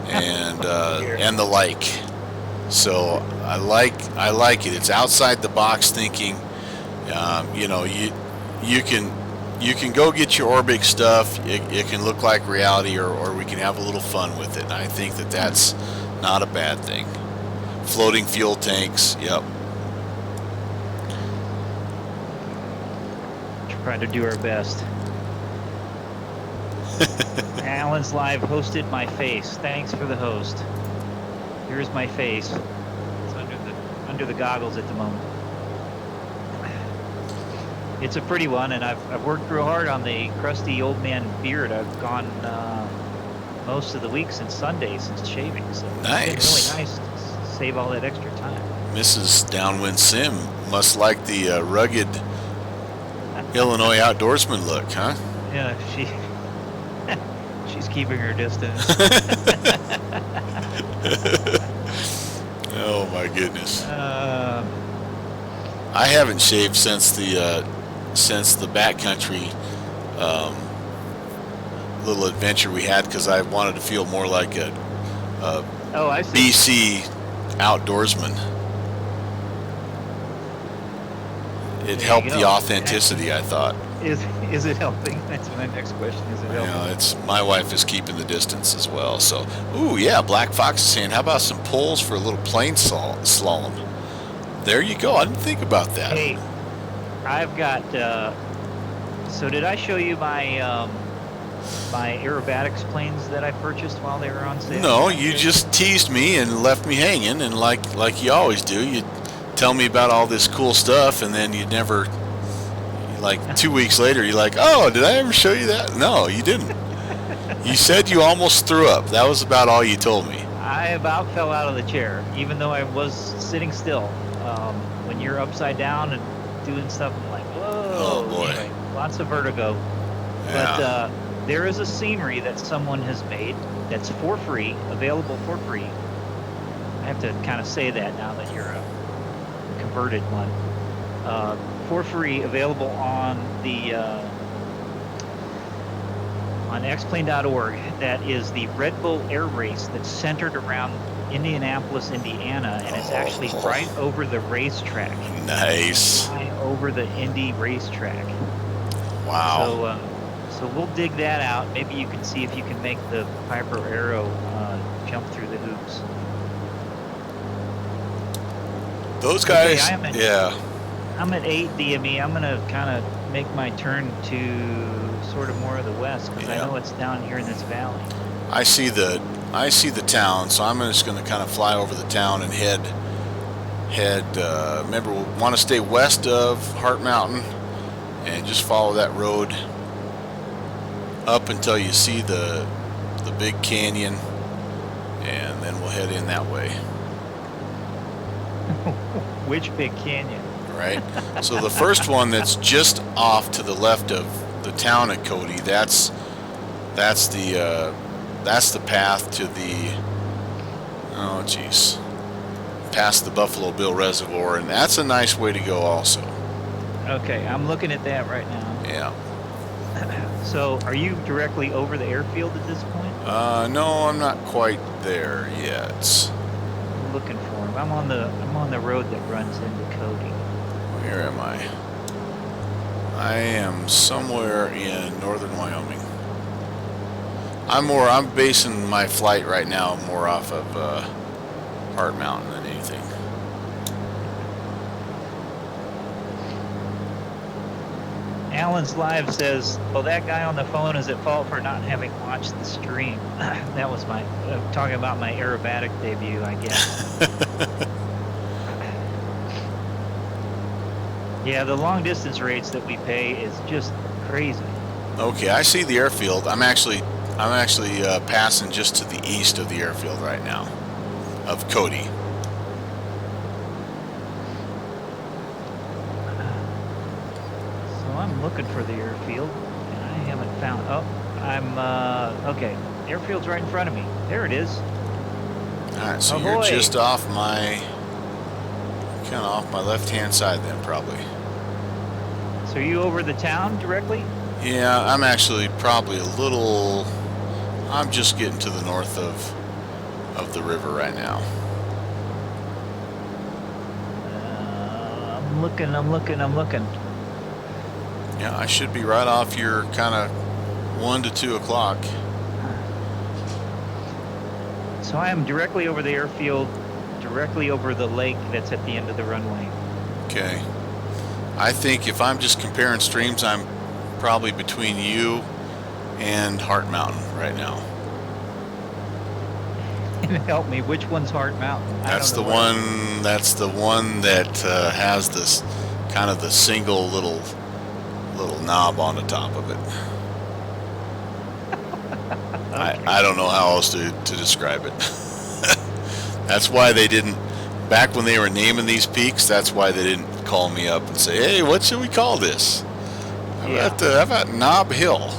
and the like. So I like it. It's outside the box thinking. You know, you can go get your Orbic stuff. It can look like reality, or we can have a little fun with it. And I think that's not a bad thing. Floating fuel tanks, yep. Trying to do our best. Alan's Live hosted my face. Thanks for the host. Here's my face. It's under the goggles at the moment. It's a pretty one, and I've worked real hard on the crusty old man beard. I've gone most of the week since Sunday, since shaving. So nice. It's been really nice. Save all that extra time. Mrs. Downwind Sim must like the rugged Illinois outdoorsman look, huh? Yeah, she's keeping her distance. Oh my goodness. I haven't shaved since the backcountry little adventure we had, because I wanted to feel more like a I see. BC outdoorsman. It helped the authenticity, I thought. Is it helping? That's my next question. Is it helping? You know, my wife is keeping the distance as well. So, ooh, yeah, Black Fox is saying, how about some poles for a little plane slalom? There you go. I didn't think about that. Hey, I've got. So did I show you my my aerobatics planes that I purchased while they were on sale? No, you just teased me and left me hanging, and like you always do, you tell me about all this cool stuff, and then you never. Like 2 weeks later, you're like, oh, did I ever show you that? No, you didn't. You said you almost threw up. That was about all you told me. I about fell out of the chair, even though I was sitting still. When you're upside down and doing stuff, I'm like, whoa. Oh, boy. Anyway, lots of vertigo. Yeah. But there is a scenery that someone has made that's for free, available for free. I have to kind of say that now that you're a converted one. For free, available on the on xplane.org that is the Red Bull Air Race that's centered around Indianapolis, Indiana, and it's actually right over the racetrack. Nice. Right over the Indy racetrack. Wow. So we'll dig that out. Maybe you can see if you can make the Piper Arrow jump through the hoops. Those guys, Okay, yeah. I'm at 8 DME. I'm gonna kind of make my turn to sort of more of the west because I Yeah. know it's down here in this valley. I see the town, so I'm just going to kind of fly over the town and head. Remember, we'll want to stay west of Heart Mountain and just follow that road up until you see the big canyon, and then we'll head in that way. Which big canyon? Right. So the first one that's just off to the left of the town of Cody, that's the path to the, oh geez, past the Buffalo Bill Reservoir, and that's a nice way to go also. Okay, I'm looking at that right now. Yeah. So, are you directly over the airfield at this point? No, I'm not quite there yet. I'm looking for him. I'm on the road that runs into Cody. Where am I? I am somewhere in northern Wyoming. I'm basing my flight right now more off of Heart Mountain than anything. Alan's Live says, well, that guy on the phone is at fault for not having watched the stream. That was my, talking about my aerobatic debut, I guess. Yeah, the long distance rates that we pay is just crazy. Okay, I see the airfield. I'm actually passing just to the east of the airfield right now, of Cody. So I'm looking for the airfield, and I haven't found. Oh, I'm okay. Airfield's right in front of me. There it is. All right, so you're Ahoy. just off my, kind of off my left-hand side then, probably. So are you over the town directly? Yeah, I'm actually probably a little. I'm just getting to the north of the river right now. I'm looking. Yeah, I should be right off your kind of 1 to 2 o'clock. So I am directly over the airfield, directly over the lake that's at the end of the runway. Okay. I think if I'm just comparing streams, I'm probably between you and Heart Mountain right now. Help me, which one's Heart Mountain? That's the one. That's the one that has this kind of the single little knob on the top of it. I don't know how else to describe it. That's why they didn't, back when they were naming these peaks, that's why they didn't call me up and say, hey, what should we call this? How about Knob Hill?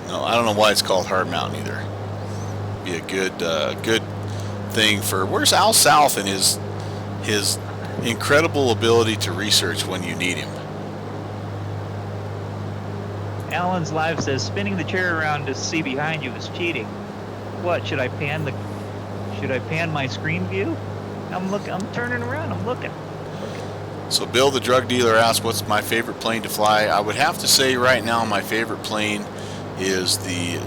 No, I don't know why it's called Heart Mountain either. Be a good thing for, where's Al South and his incredible ability to research when you need him? Alan's Live says spinning the chair around to see behind you is cheating. What should I pan my screen view? I'm turning around. I'm looking. So Bill the drug dealer asked, what's my favorite plane to fly? I would have to say right now my favorite plane is the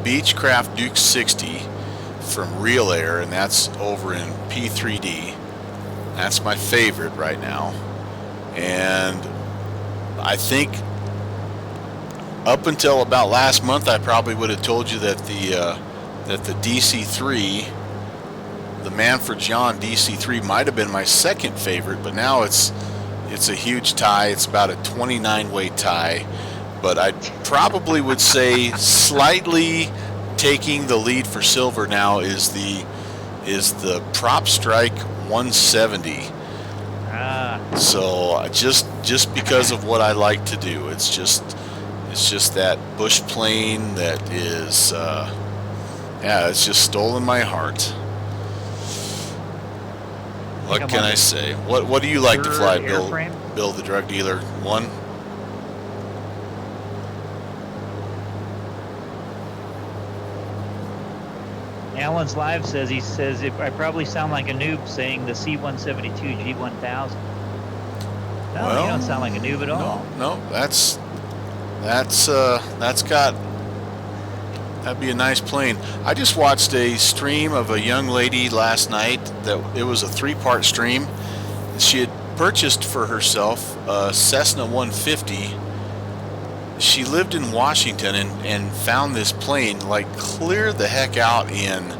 Beechcraft Duke 60 from Real Air, and that's over in P3D. That's my favorite right now. And I think up until about last month, I probably would have told you that the DC-3, the Manfred John DC-3, might have been my second favorite, but now it's a huge tie. It's about a 29-way tie, but I probably would say slightly taking the lead for silver now is the Prop Strike 170. So just because of what I like to do, it's just that bush plane that is it's just stolen my heart. What can I say? What do you like to fly, Bill? Bill the drug dealer? One? Alan's live says if I probably sound like a noob saying the C172 G1000. No, Well, you don't sound like a noob at all. No, that'd be a nice plane. I just watched a stream of a young lady last night that it was a 3-part stream. She had purchased for herself a Cessna 150. She lived in Washington and found this plane like clear the heck out in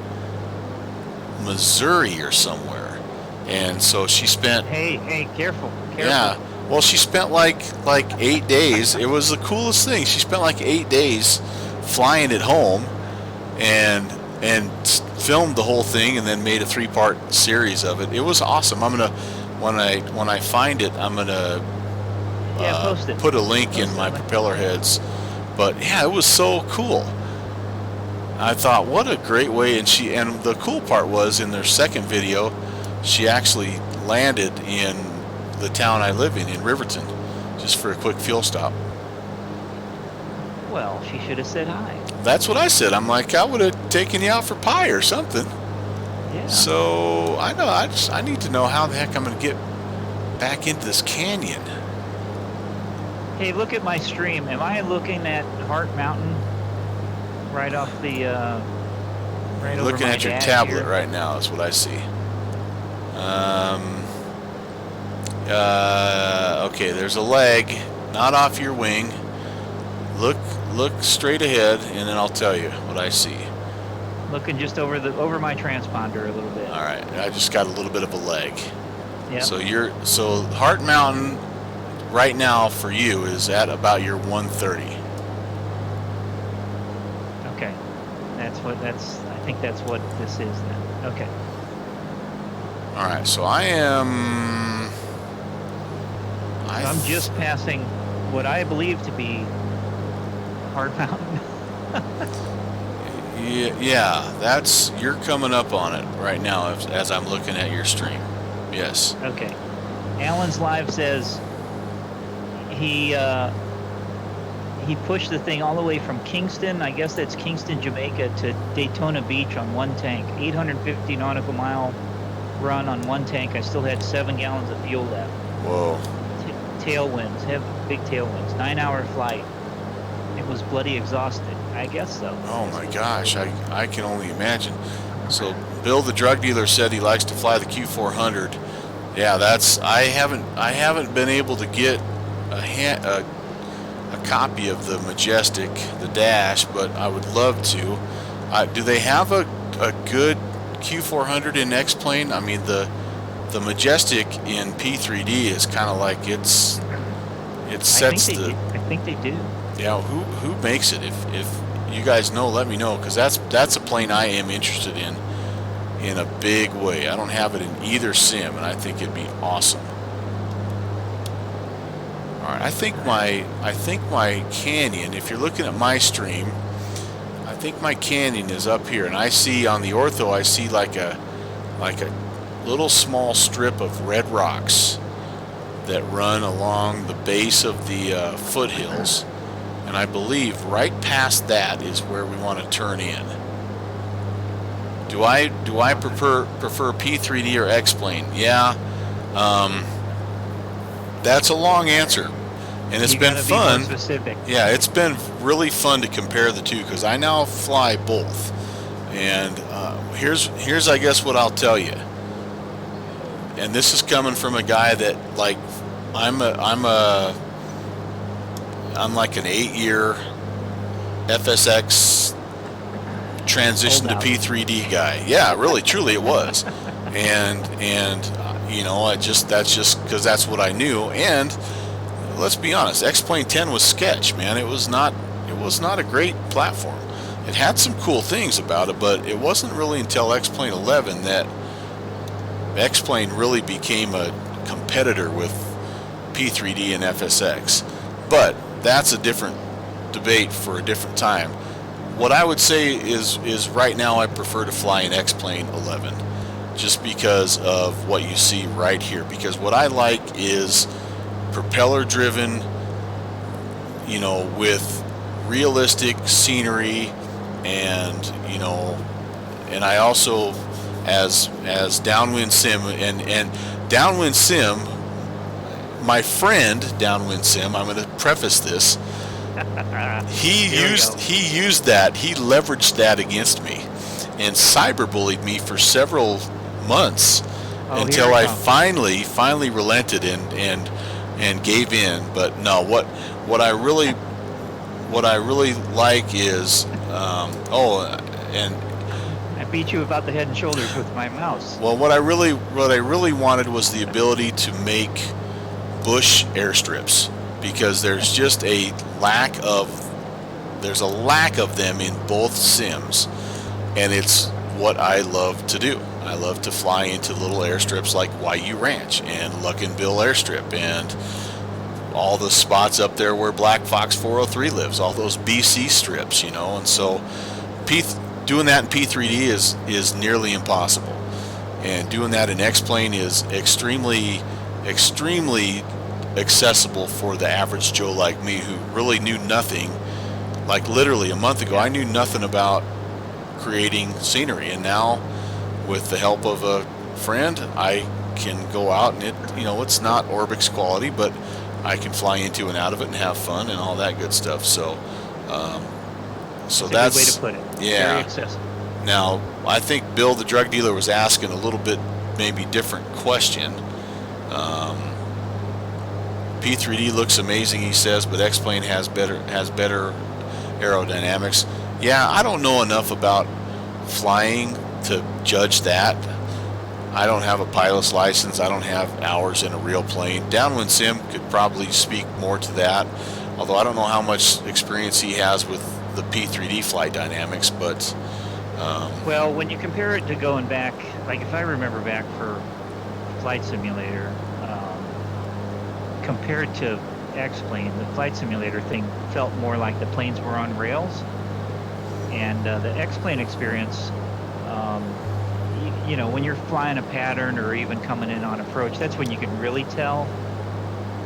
Missouri or somewhere. And so she spent Hey, careful. yeah. Well, she spent like 8 days. It was the coolest thing. She spent like 8 days flying it home, and filmed the whole thing, and then made a 3-part series of it. It was awesome. I'm gonna when I find it, I'm gonna Post it. put a link Post in it. my propeller heads. But yeah, it was so cool. I thought, what a great way. And the cool part was in their second video, she actually landed in the town I live in Riverton, just for a quick fuel stop. Well, she should have said hi. That's what I said. I'm like, I would have taken you out for pie or something. Yeah. So I know I need to know how the heck I'm going to get back into this canyon. Hey, look at my stream. Am I looking at Heart Mountain right off the right over Looking my at your dash tablet here? right now is what I see. Okay, there's a leg, not off your wing. Look straight ahead, and then I'll tell you what I see. Looking just over my transponder a little bit. All right, I just got a little bit of a leg. Yeah. So Heart Mountain right now for you is at about your 130. Okay. I think that's what this is then. Okay. All right, so I'm just passing what I believe to be Heart Mountain. Yeah, you're coming up on it right now as I'm looking at your stream. Yes. Okay. Alan's live says he pushed the thing all the way from Kingston, I guess that's Kingston, Jamaica, to Daytona Beach on one tank. 850 nautical mile run on one tank. I still had 7 gallons of fuel left. Whoa. Tailwinds, big tailwinds. 9-hour flight. It was bloody exhausted. I guess so. Oh my gosh, I can only imagine. So Bill, the drug dealer, said he likes to fly the Q400. Yeah, I haven't been able to get a copy of the Majestic, the Dash, but I would love to. Do they have a good Q400 in X-Plane? I mean, the Majestic in P3D is kind of like it sets I think they do. Yeah, who makes it? If you guys know, let me know, because that's a plane I am interested in a big way. I don't have it in either sim, and I think it'd be awesome. All right, I think my canyon, if you're looking at my stream, I think my canyon is up here, and I see on the ortho, I see like a little small strip of red rocks that run along the base of the foothills, and I believe right past that is where we want to turn in. Do I prefer P3D or X-Plane? Yeah, that's a long answer, and it's been fun. Be more specific. Yeah, it's been really fun to compare the two, because I now fly both, and here's I guess what I'll tell you. And this is coming from a guy that, like, I'm like an 8-year FSX transition to P3D guy. Yeah, really, truly it was. And you know, that's just because that's what I knew. And let's be honest, X-Plane 10 was sketch, man. It was not a great platform. It had some cool things about it, but it wasn't really until X-Plane 11 that X-Plane really became a competitor with P3D and FSX. But that's a different debate for a different time. What I would say is right now I prefer to fly in X-Plane 11, just because of what you see right here. Because what I like is propeller driven, you know, with realistic scenery, and you know, and I also, as Downwind Sim, and Downwind Sim, my friend Downwind Sim, I'm going to preface this. He Here we used go. he leveraged that against me, and cyberbullied me for several months Oh, until here I it comes. finally relented and gave in. But no, what I really like is and I beat you about the head and shoulders with my mouse. well, what I really wanted was the ability to make bush airstrips, because there's just a lack of them in both sims, and it's what I love to do. I love to fly into little airstrips like YU Ranch and Luckinbill Airstrip and all the spots up there where Black Fox 403 lives, all those BC strips, and so doing that in P3D is nearly impossible, and doing that in X-Plane is extremely accessible for the average Joe like me, who really knew nothing. Like literally a month ago, I knew nothing about creating scenery, and now with the help of a friend, I can go out and it's not Orbix quality, but I can fly into and out of it and have fun and all that good stuff. So That's a good way to put it. yeah. Very accessible. Now, I think Bill the drug dealer was asking a little bit maybe different question. P3D looks amazing, he says, but X-Plane has better aerodynamics. Yeah, I don't know enough about flying to judge that. I don't have a pilot's license. I don't have hours in a real plane. Downwind Sim could probably speak more to that, although I don't know how much experience he has with the P3D flight dynamics, but Well, when you compare it to going back, like if I remember back for Flight Simulator, compared to X-Plane, the Flight Simulator thing felt more like the planes were on rails, and the X-Plane experience, when you're flying a pattern or even coming in on approach, that's when you can really tell.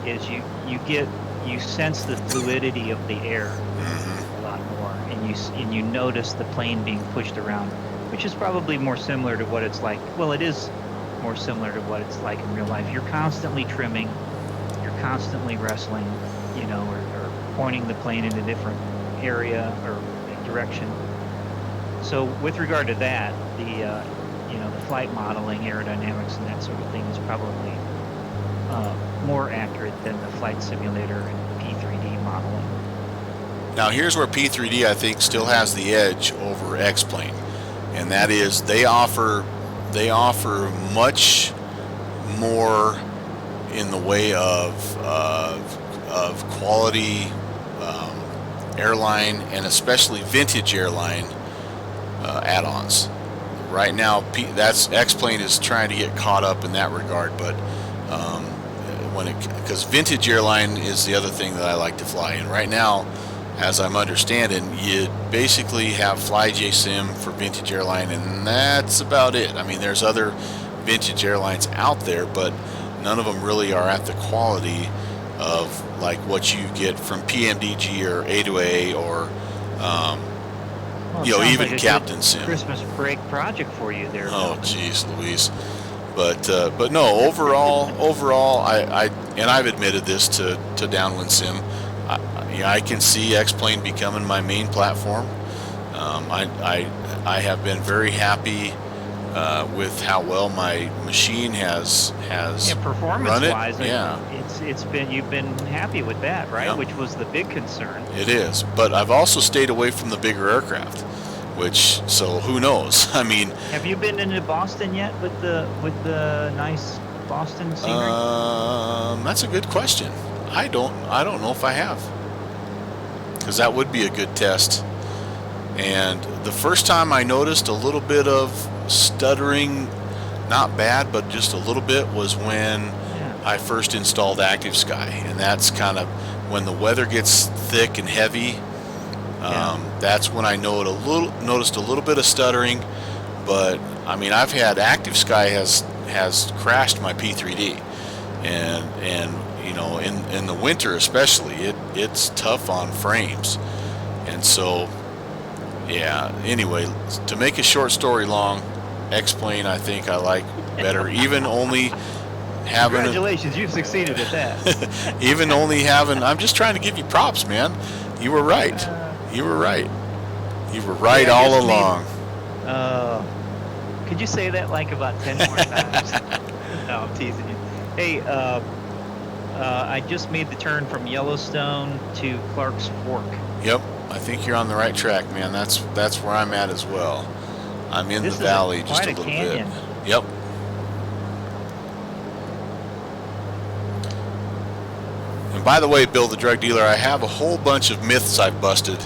Is you sense the fluidity of the air a lot more, and you notice the plane being pushed around, which is probably more similar to what it's like. Well, it is more similar to what it's like in real life. You're constantly trimming, you're constantly wrestling, or pointing the plane in a different area or direction. So with regard to that, the flight modeling, aerodynamics, and that sort of thing is probably more accurate than the Flight Simulator and P3D modeling. now here's where P3D I think still has the edge over X-Plane, and that is they offer much more in the way of quality airline, and especially vintage airline add-ons. Right now, that's X-Plane is trying to get caught up in that regard, but because vintage airline is the other thing that I like to fly in. Right now, as I'm understanding, you basically have FlyJSim for vintage airline, and that's about it. I mean, there's other vintage airlines out there, but none of them really are at the quality of like what you get from PMDG or A2A or Well, it sounds even like a Captain good Sim. Christmas break project for you there. Oh, Bill. geez, Louise. But no. Overall, I've admitted this to Downwind Sim. I can see X-Plane becoming my main platform. I have been very happy with how well my machine has Yeah, run it. performance-wise, Yeah, you've been happy with that, right? Yeah. Which was the big concern. it is. But I've also stayed away from the bigger aircraft, so who knows? I mean, Have you been into Boston yet with the nice Boston scenery? that's a good question. I don't know if I have, because that would be a good test. And the first time I noticed a little bit of stuttering, not bad, but just a little bit, was when Yeah. I first installed ActiveSky, and that's kind of when the weather gets thick and heavy. That's when I noticed a little bit of stuttering. But I mean, I've had ActiveSky has crashed my P3D, and in the winter especially, it's tough on frames, and so Yeah. Anyway, to make a short story long, X-Plane I think I like better. Even only having Congratulations, you've succeeded at that. even only having. I'm just trying to give you props, man. You were right. You were right. You were right Yeah, I all just made- along. Could you say that like about 10 more times? No, I'm teasing you. Hey, I just made the turn from Yellowstone to Clark's Fork. Yep. I think you're on the right track, man. That's where I'm at as well. I'm in This the is valley just quite a a little canyon. bit. Yep. And by the way, Bill the drug dealer, I have a whole bunch of myths I've busted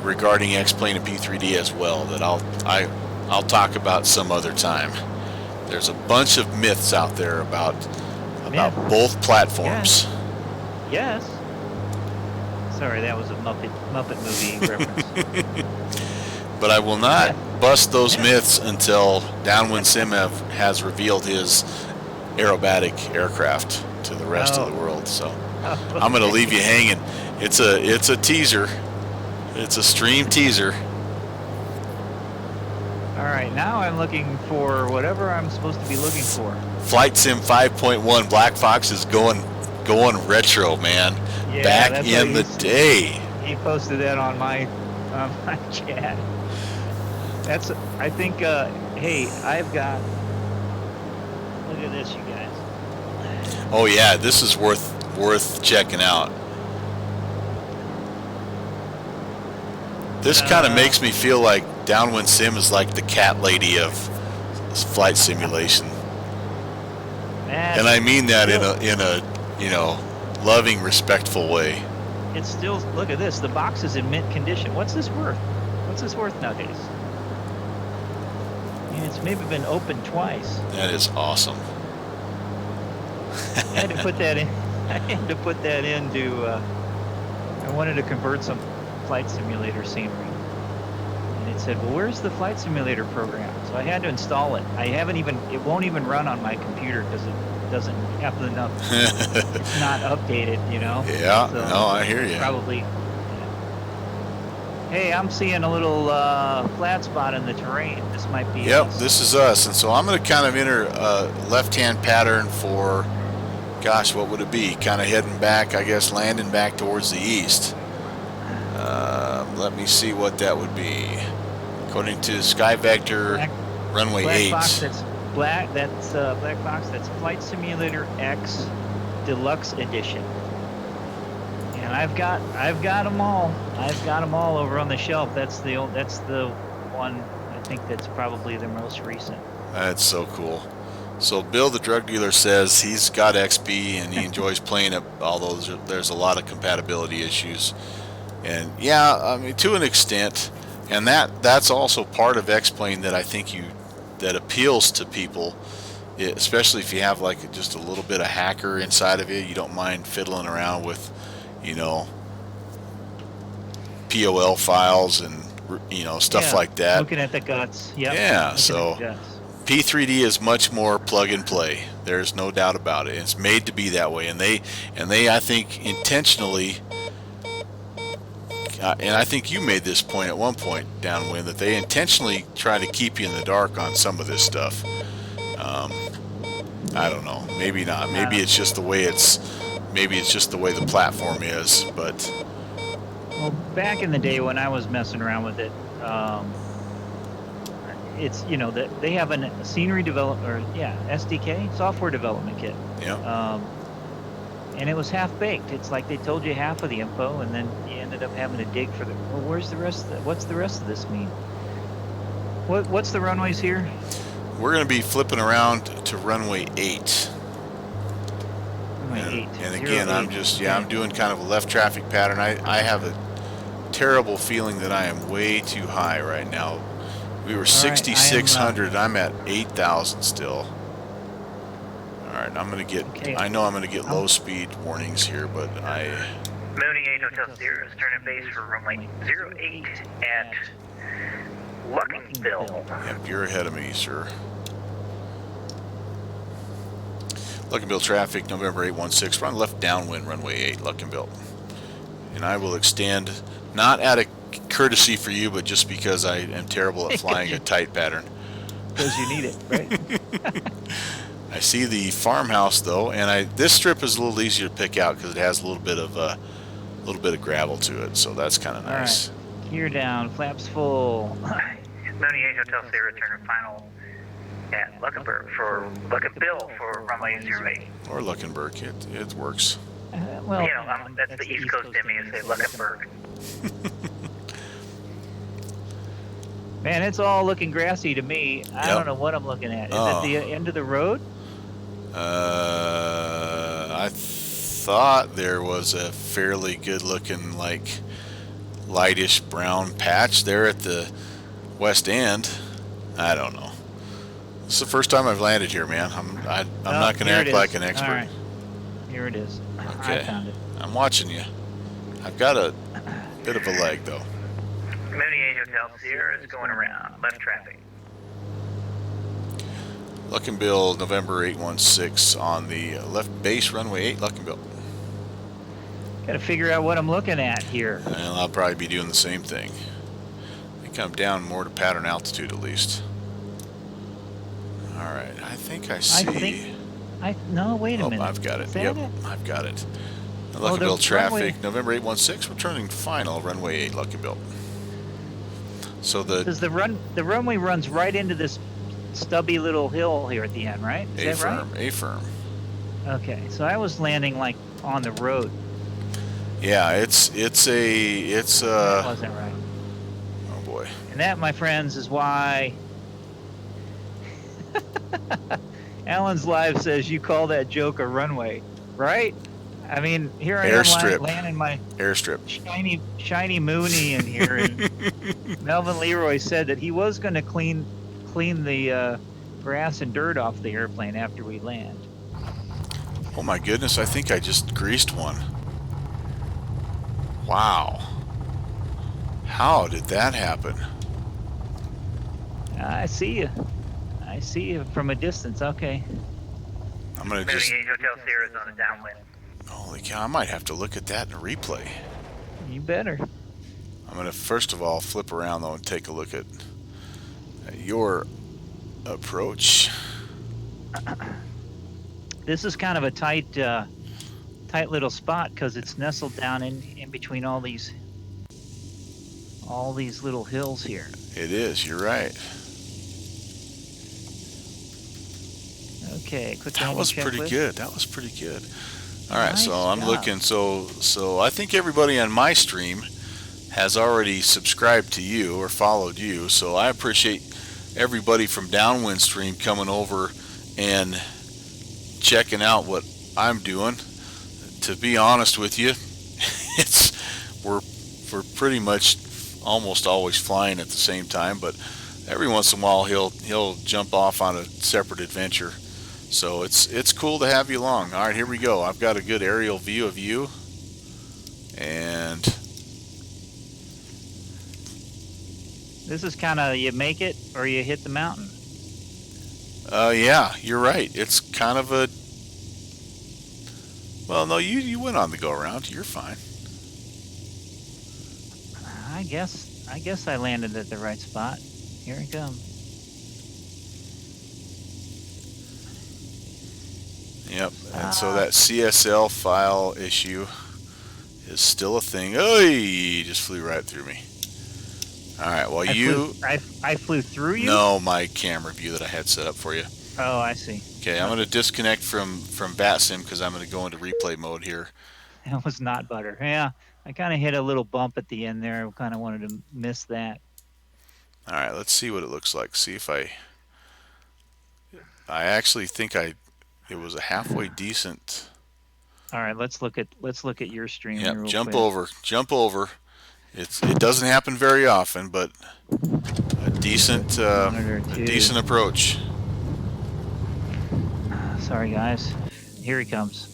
regarding X-Plane and P3D as well that I'll talk about some other time. There's a bunch of myths out there about Yeah. both platforms. Yes. Sorry, that was a Muppet movie reference. But I will not bust those Yeah. myths until Downwind Sim has revealed his aerobatic aircraft to the rest of the world. So I'm going to leave you hanging. It's a teaser. It's a stream teaser. All right, now I'm looking for whatever I'm supposed to be looking for. Flight Sim 5.1 Black Fox is going retro, man. Yeah, Back that's in the what day. he posted that on my chat. That's, I think, hey, I've got, look at this, you guys. Oh yeah, this is worth checking out. This kind of makes me feel like Downwind Sim is like the cat lady of flight simulation. And I mean that in a loving, respectful way. It's still, look at this, the box is in mint condition. What's this worth? What's this worth nowadays? I mean, it's maybe been opened twice. That is awesome. I had to put that in. I had to put that into. I wanted to convert some flight simulator scenery, and it said, "Well, where's the flight simulator program?" So I had to install it. I haven't even. It won't even run on my computer because it doesn't have enough. It's not updated, you know. Yeah. So No, I hear you. Probably. Hey, I'm seeing a little flat spot in the terrain. This might be. Yep, us. this is us. And so I'm going to kind of enter a left-hand pattern for, gosh, what would it be? Kind of heading back, I guess, landing back towards the east. Let me see what that would be. According to SkyVector, Black- runway Black 8. Box, that's black. That's Black Box. That's Flight Simulator X Deluxe Edition. And I've got them all. I've got them all over on the shelf. That's the one I think that's probably the most recent. That's so cool. So Bill the drug dealer says he's got XP and he enjoys playing it, although there's a lot of compatibility issues. And yeah, I mean, to an extent, and that's also part of X-Plane that I think that appeals to people, especially if you have like just a little bit of hacker inside of it. You don't mind fiddling around with, POL files and stuff Yeah, like that. Looking at the guts. Yep. Yeah, looking so- at the guts. P3D is much more plug and play. There's no doubt about it. It's made to be that way, and they I think intentionally, and I think you made this point at one point, Downwind, that they intentionally try to keep you in the dark on some of this stuff. I don't know. Maybe not. Maybe it's just the way the platform is. But Well, back in the day when I was messing around with it, it's they have a scenery SDK software development kit. yeah, And it was half baked. It's like they told you half of the info, and then you ended up having to dig for where's the rest of what's the rest of this mean? What's the runways here? we're going to be flipping around to runway 8. Runway 8. And 08. again, I'm doing kind of a left traffic pattern. I have a terrible feeling that I am way too high right now. We were 6,600. I'm at 8,000 still. All right, I'm gonna get. Okay. I know I'm gonna get low speed warnings here, but Mooney 8 Hotel Sierra is turning base for runway 08 at Luckinville. Yep, you're ahead of me, sir. Luckinville traffic, November 816. Run left downwind, runway 8, Luckinville. and I will extend, not out of courtesy for you, but just because I am terrible at flying a tight pattern. Because you need it, right? I see the farmhouse though, and this strip is a little easier to pick out because it has a little bit of gravel to it, so that's kind of nice. Right. Gear down, flaps full. Mooney 8 Hotel Sierra, turn final at Luckenberg for Luckenbill for runway 08. Or Luckenberg, it works. Well, You know, that's the East Coast in me, is say Luckenberg. man, it's all looking grassy to me. I Yep. don't know what I'm looking at. Is Oh. it the end of the road? I thought there was a fairly good looking, like, lightish brown patch there at the west end. I don't know. It's the first time I've landed here, man. I'm not going to Here act it like is. an expert. All right. Here it is. Okay. I found it. I'm watching you. I've got a bit of a leg, though. Mooney 8 Hotel Sierra is going around, left traffic. Luckenbill, November 816 on the left base, runway 8, Luckenbill. Got to figure out what I'm looking at here. Well, I'll probably be doing the same thing. I think I'm down more to pattern altitude at least. All right, I think I see. No, wait a Oh, minute. I've got it. Is that Yep, it? I've got it. the Luckenbill traffic, runway- November 816, returning final, runway 8, Luckenbill. So the Because the runway runs right into this stubby little hill here at the end, right? Is that right? A-firm. Okay, so I was landing like on the road. Yeah, it's That wasn't right. oh boy. And that, my friends, is why Alan's Live says you call that joke a runway, right? I mean, here I Airstrip. am landing my Airstrip. shiny Mooney in here, and Melvin Leroy said that he was going to clean the grass and dirt off the airplane after we land. Oh my goodness, I think I just greased one. Wow. How did that happen? I see you. I see you from a distance. Okay. I'm gonna Mooney just, 8 Hotel Sierra is on a downwind. holy cow, I might have to look at that in a replay. You better. I'm gonna first of all flip around though and take a look at your approach. This is kind of a tight little spot because it's nestled down in between all these little hills here. It is, you're right. Okay, quick That landing was pretty checklist. good. That was pretty good. All right, so Nice I'm job. looking. So I think everybody on my stream has already subscribed to you or followed you. So I appreciate everybody from Downwind Stream coming over and checking out what I'm doing. To be honest with you, we're pretty much almost always flying at the same time, but every once in a while he'll jump off on a separate adventure. So it's cool to have you along. All right, here we go. I've got a good aerial view of you, and This is kind of you make it or you hit the mountain. yeah, you're right. It's kind of a, well, no, you went on the go around. You're fine. I guess I landed at the right spot. Here it comes. Yep. And so that CSL file issue is still a thing. Oh, you just flew right through me. All right. Well, I flew through you. No, my camera view that I had set up for you. Oh, I see. Okay, I'm going to disconnect from BatSim because I'm going to go into replay mode here. That was not butter. Yeah, I kind of hit a little bump at the end there. I kind of wanted to miss that. All right, let's see what it looks like. See if I actually think it was a halfway decent. All right, let's look at your stream. here Yep, real jump quick. over. It doesn't happen very often, but a decent Monitor two. decent approach. Sorry, guys. Here he comes.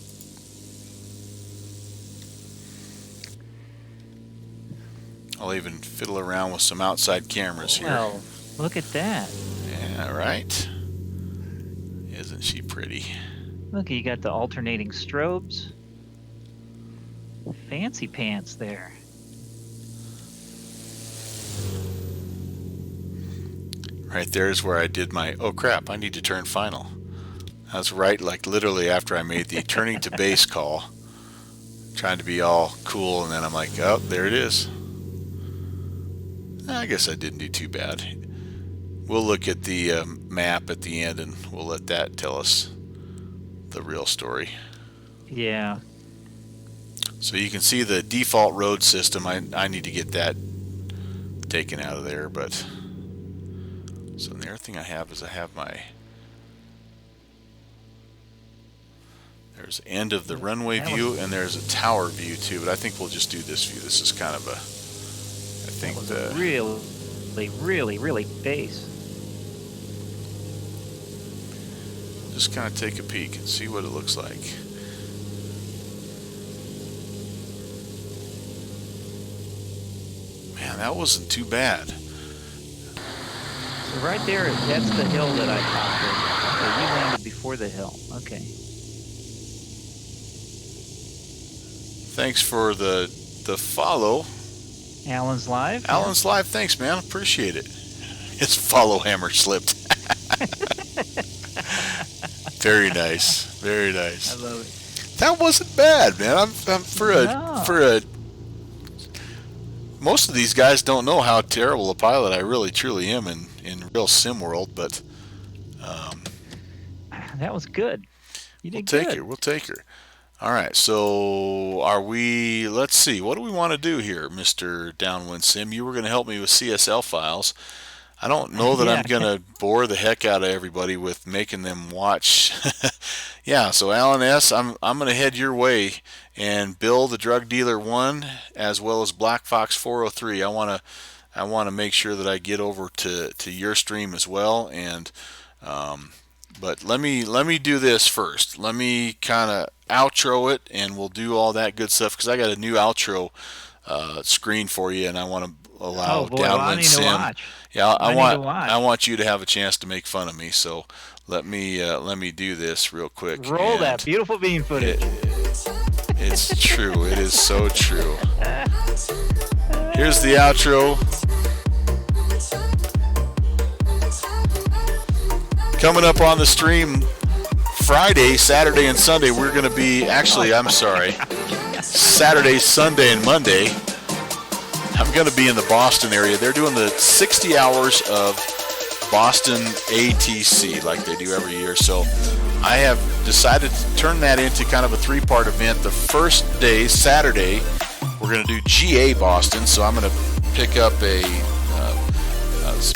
I'll even fiddle around with some outside cameras here. Well, look at that. Yeah, right. Isn't she pretty? Look, you got the alternating strobes. fancy pants there. Right there is where I did my, oh crap, I need to turn final. That's right, like literally after I made the turning to base call, trying to be all cool, and then I'm like, oh, there it is. I guess I didn't do too bad. We'll look at the map at the end, and we'll let that tell us the real story. Yeah. So you can see the default road system. I need to get that taken out of there, but so the other thing I have is I have my, there's end of the runway view, and there's a tower view too, but I think we'll just do this view. This is kind of a, I think the really base. just kind of take a peek and see what it looks like. Man, that wasn't too bad. So right there, that's the hill that I topped over. So you landed before the hill. Okay. Thanks for the follow. Alan's live. Alan's live, thanks man, appreciate it. His follow hammer slipped. Very nice, very nice. I love it. That wasn't bad, man. I'm for a. Most of these guys don't know how terrible a pilot I really truly am in real sim world, but That was good. You we'll did take good. her. We'll take her. All right. So are we? Let's see. What do we want to do here, Mr. Downwind Sim? You were going to help me with CSL files. I don't know that I'm going to bore the heck out of everybody with making them watch. Yeah, so Alan S., I'm going to head your way, and Bill the Drug Dealer 1 as well as Black Fox 403. I want to make sure that I get over to your stream as well, and but let me do this first. Let me kind of outro it, and we'll do all that good stuff because I got a new outro screen for you, and I want to allow Downwind Sim. Yeah, I want you to have a chance to make fun of me. So let me do this real quick. Roll that beautiful beam footage. It's true. It is so true. Here's the outro. Coming up on the stream Friday, Saturday, and Sunday, we're going to be, actually, I'm sorry, Saturday, Sunday, and Monday. I'm going to be in the Boston area. They're doing the 60 hours of Boston ATC like they do every year. So I have decided to turn that into kind of a three-part event. The first day, Saturday, we're going to do GA Boston. So I'm going to pick up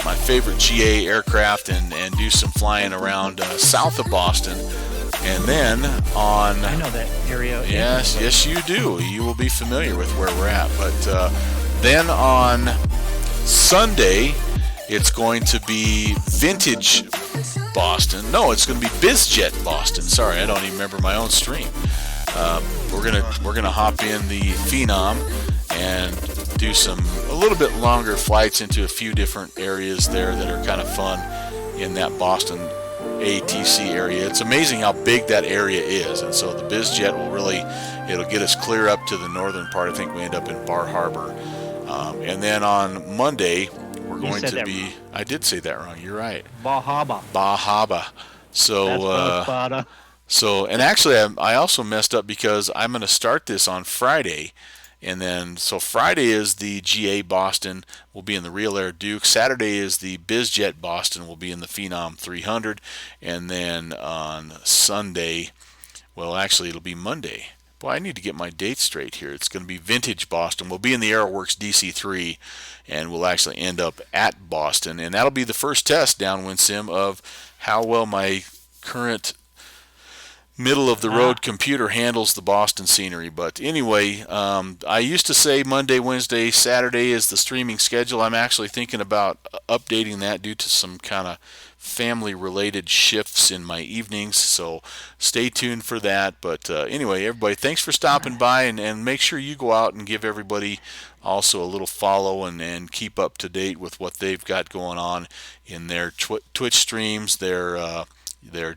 my favorite GA aircraft and do some flying around south of Boston. And then on... I know that area. Yes, you do. You will be familiar with where we're at. But then on Sunday, it's going to be Vintage Boston. No, it's going to be BizJet Boston. Sorry, I don't even remember my own stream. We're gonna hop in the Phenom and do a little bit longer flights into a few different areas there that are kind of fun in that Boston ATC area. It's amazing how big that area is, and so the BizJet it'll get us clear up to the northern part. I think we end up in Bar Harbor, and then on Monday we're going to be. I did say that wrong. You're right. Bahaba. So, and actually, I also messed up because I'm going to start this on Friday. And then, so Friday is the GA Boston, will be in the Real Air Duke. Saturday is the BizJet Boston, will be in the Phenom 300. And then on Sunday, well, actually, it'll be Monday. Boy, I need to get my dates straight here. It's going to be Vintage Boston. We'll be in the Aeroworks DC-3, and we'll actually end up at Boston. And that'll be the first test, Downwind Sim, of how well my current middle-of-the-road computer handles the Boston scenery. But anyway, I used to say Monday, Wednesday, Saturday is the streaming schedule. I'm actually thinking about updating that due to some kind of family-related shifts in my evenings, so stay tuned for that. But anyway, everybody, thanks for stopping by, and make sure you go out and give everybody also a little follow and keep up to date with what they've got going on in their Twitch streams, their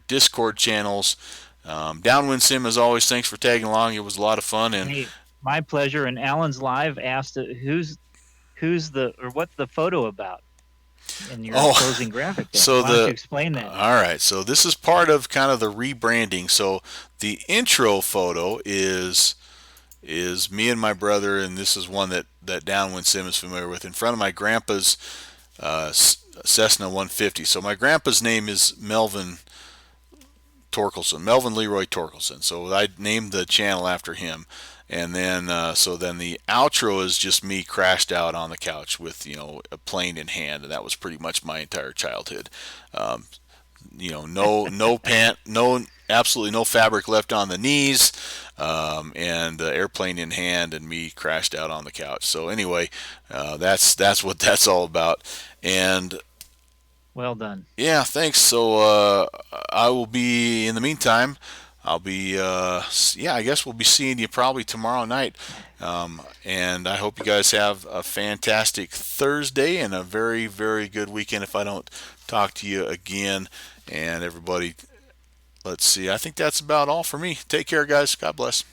Discord channels. Downwind Sim, as always, thanks for tagging along. It was a lot of fun, and My pleasure. And Alan's Live asked who's what's the photo about in your Oh, closing graphic there. so Why don't you explain that? all right, so this is part of kind of the rebranding. So the intro photo is me and my brother, and this is one that Downwind Sim is familiar with, in front of my grandpa's Cessna 150. So my grandpa's name is Melvin Torkelson, Melvin Leroy Torkelson. So I named the channel after him. And then, so then the outro is just me crashed out on the couch with, a plane in hand, and that was pretty much my entire childhood. Um, no pant, absolutely no fabric left on the knees, and the airplane in hand, and me crashed out on the couch. So anyway, that's what that's all about. And Well done. yeah, thanks. So I will be, in the meantime, I'll be, I guess we'll be seeing you probably tomorrow night. And I hope you guys have a fantastic Thursday and a very, very good weekend if I don't talk to you again. And everybody, let's see, I think that's about all for me. Take care, guys. God bless.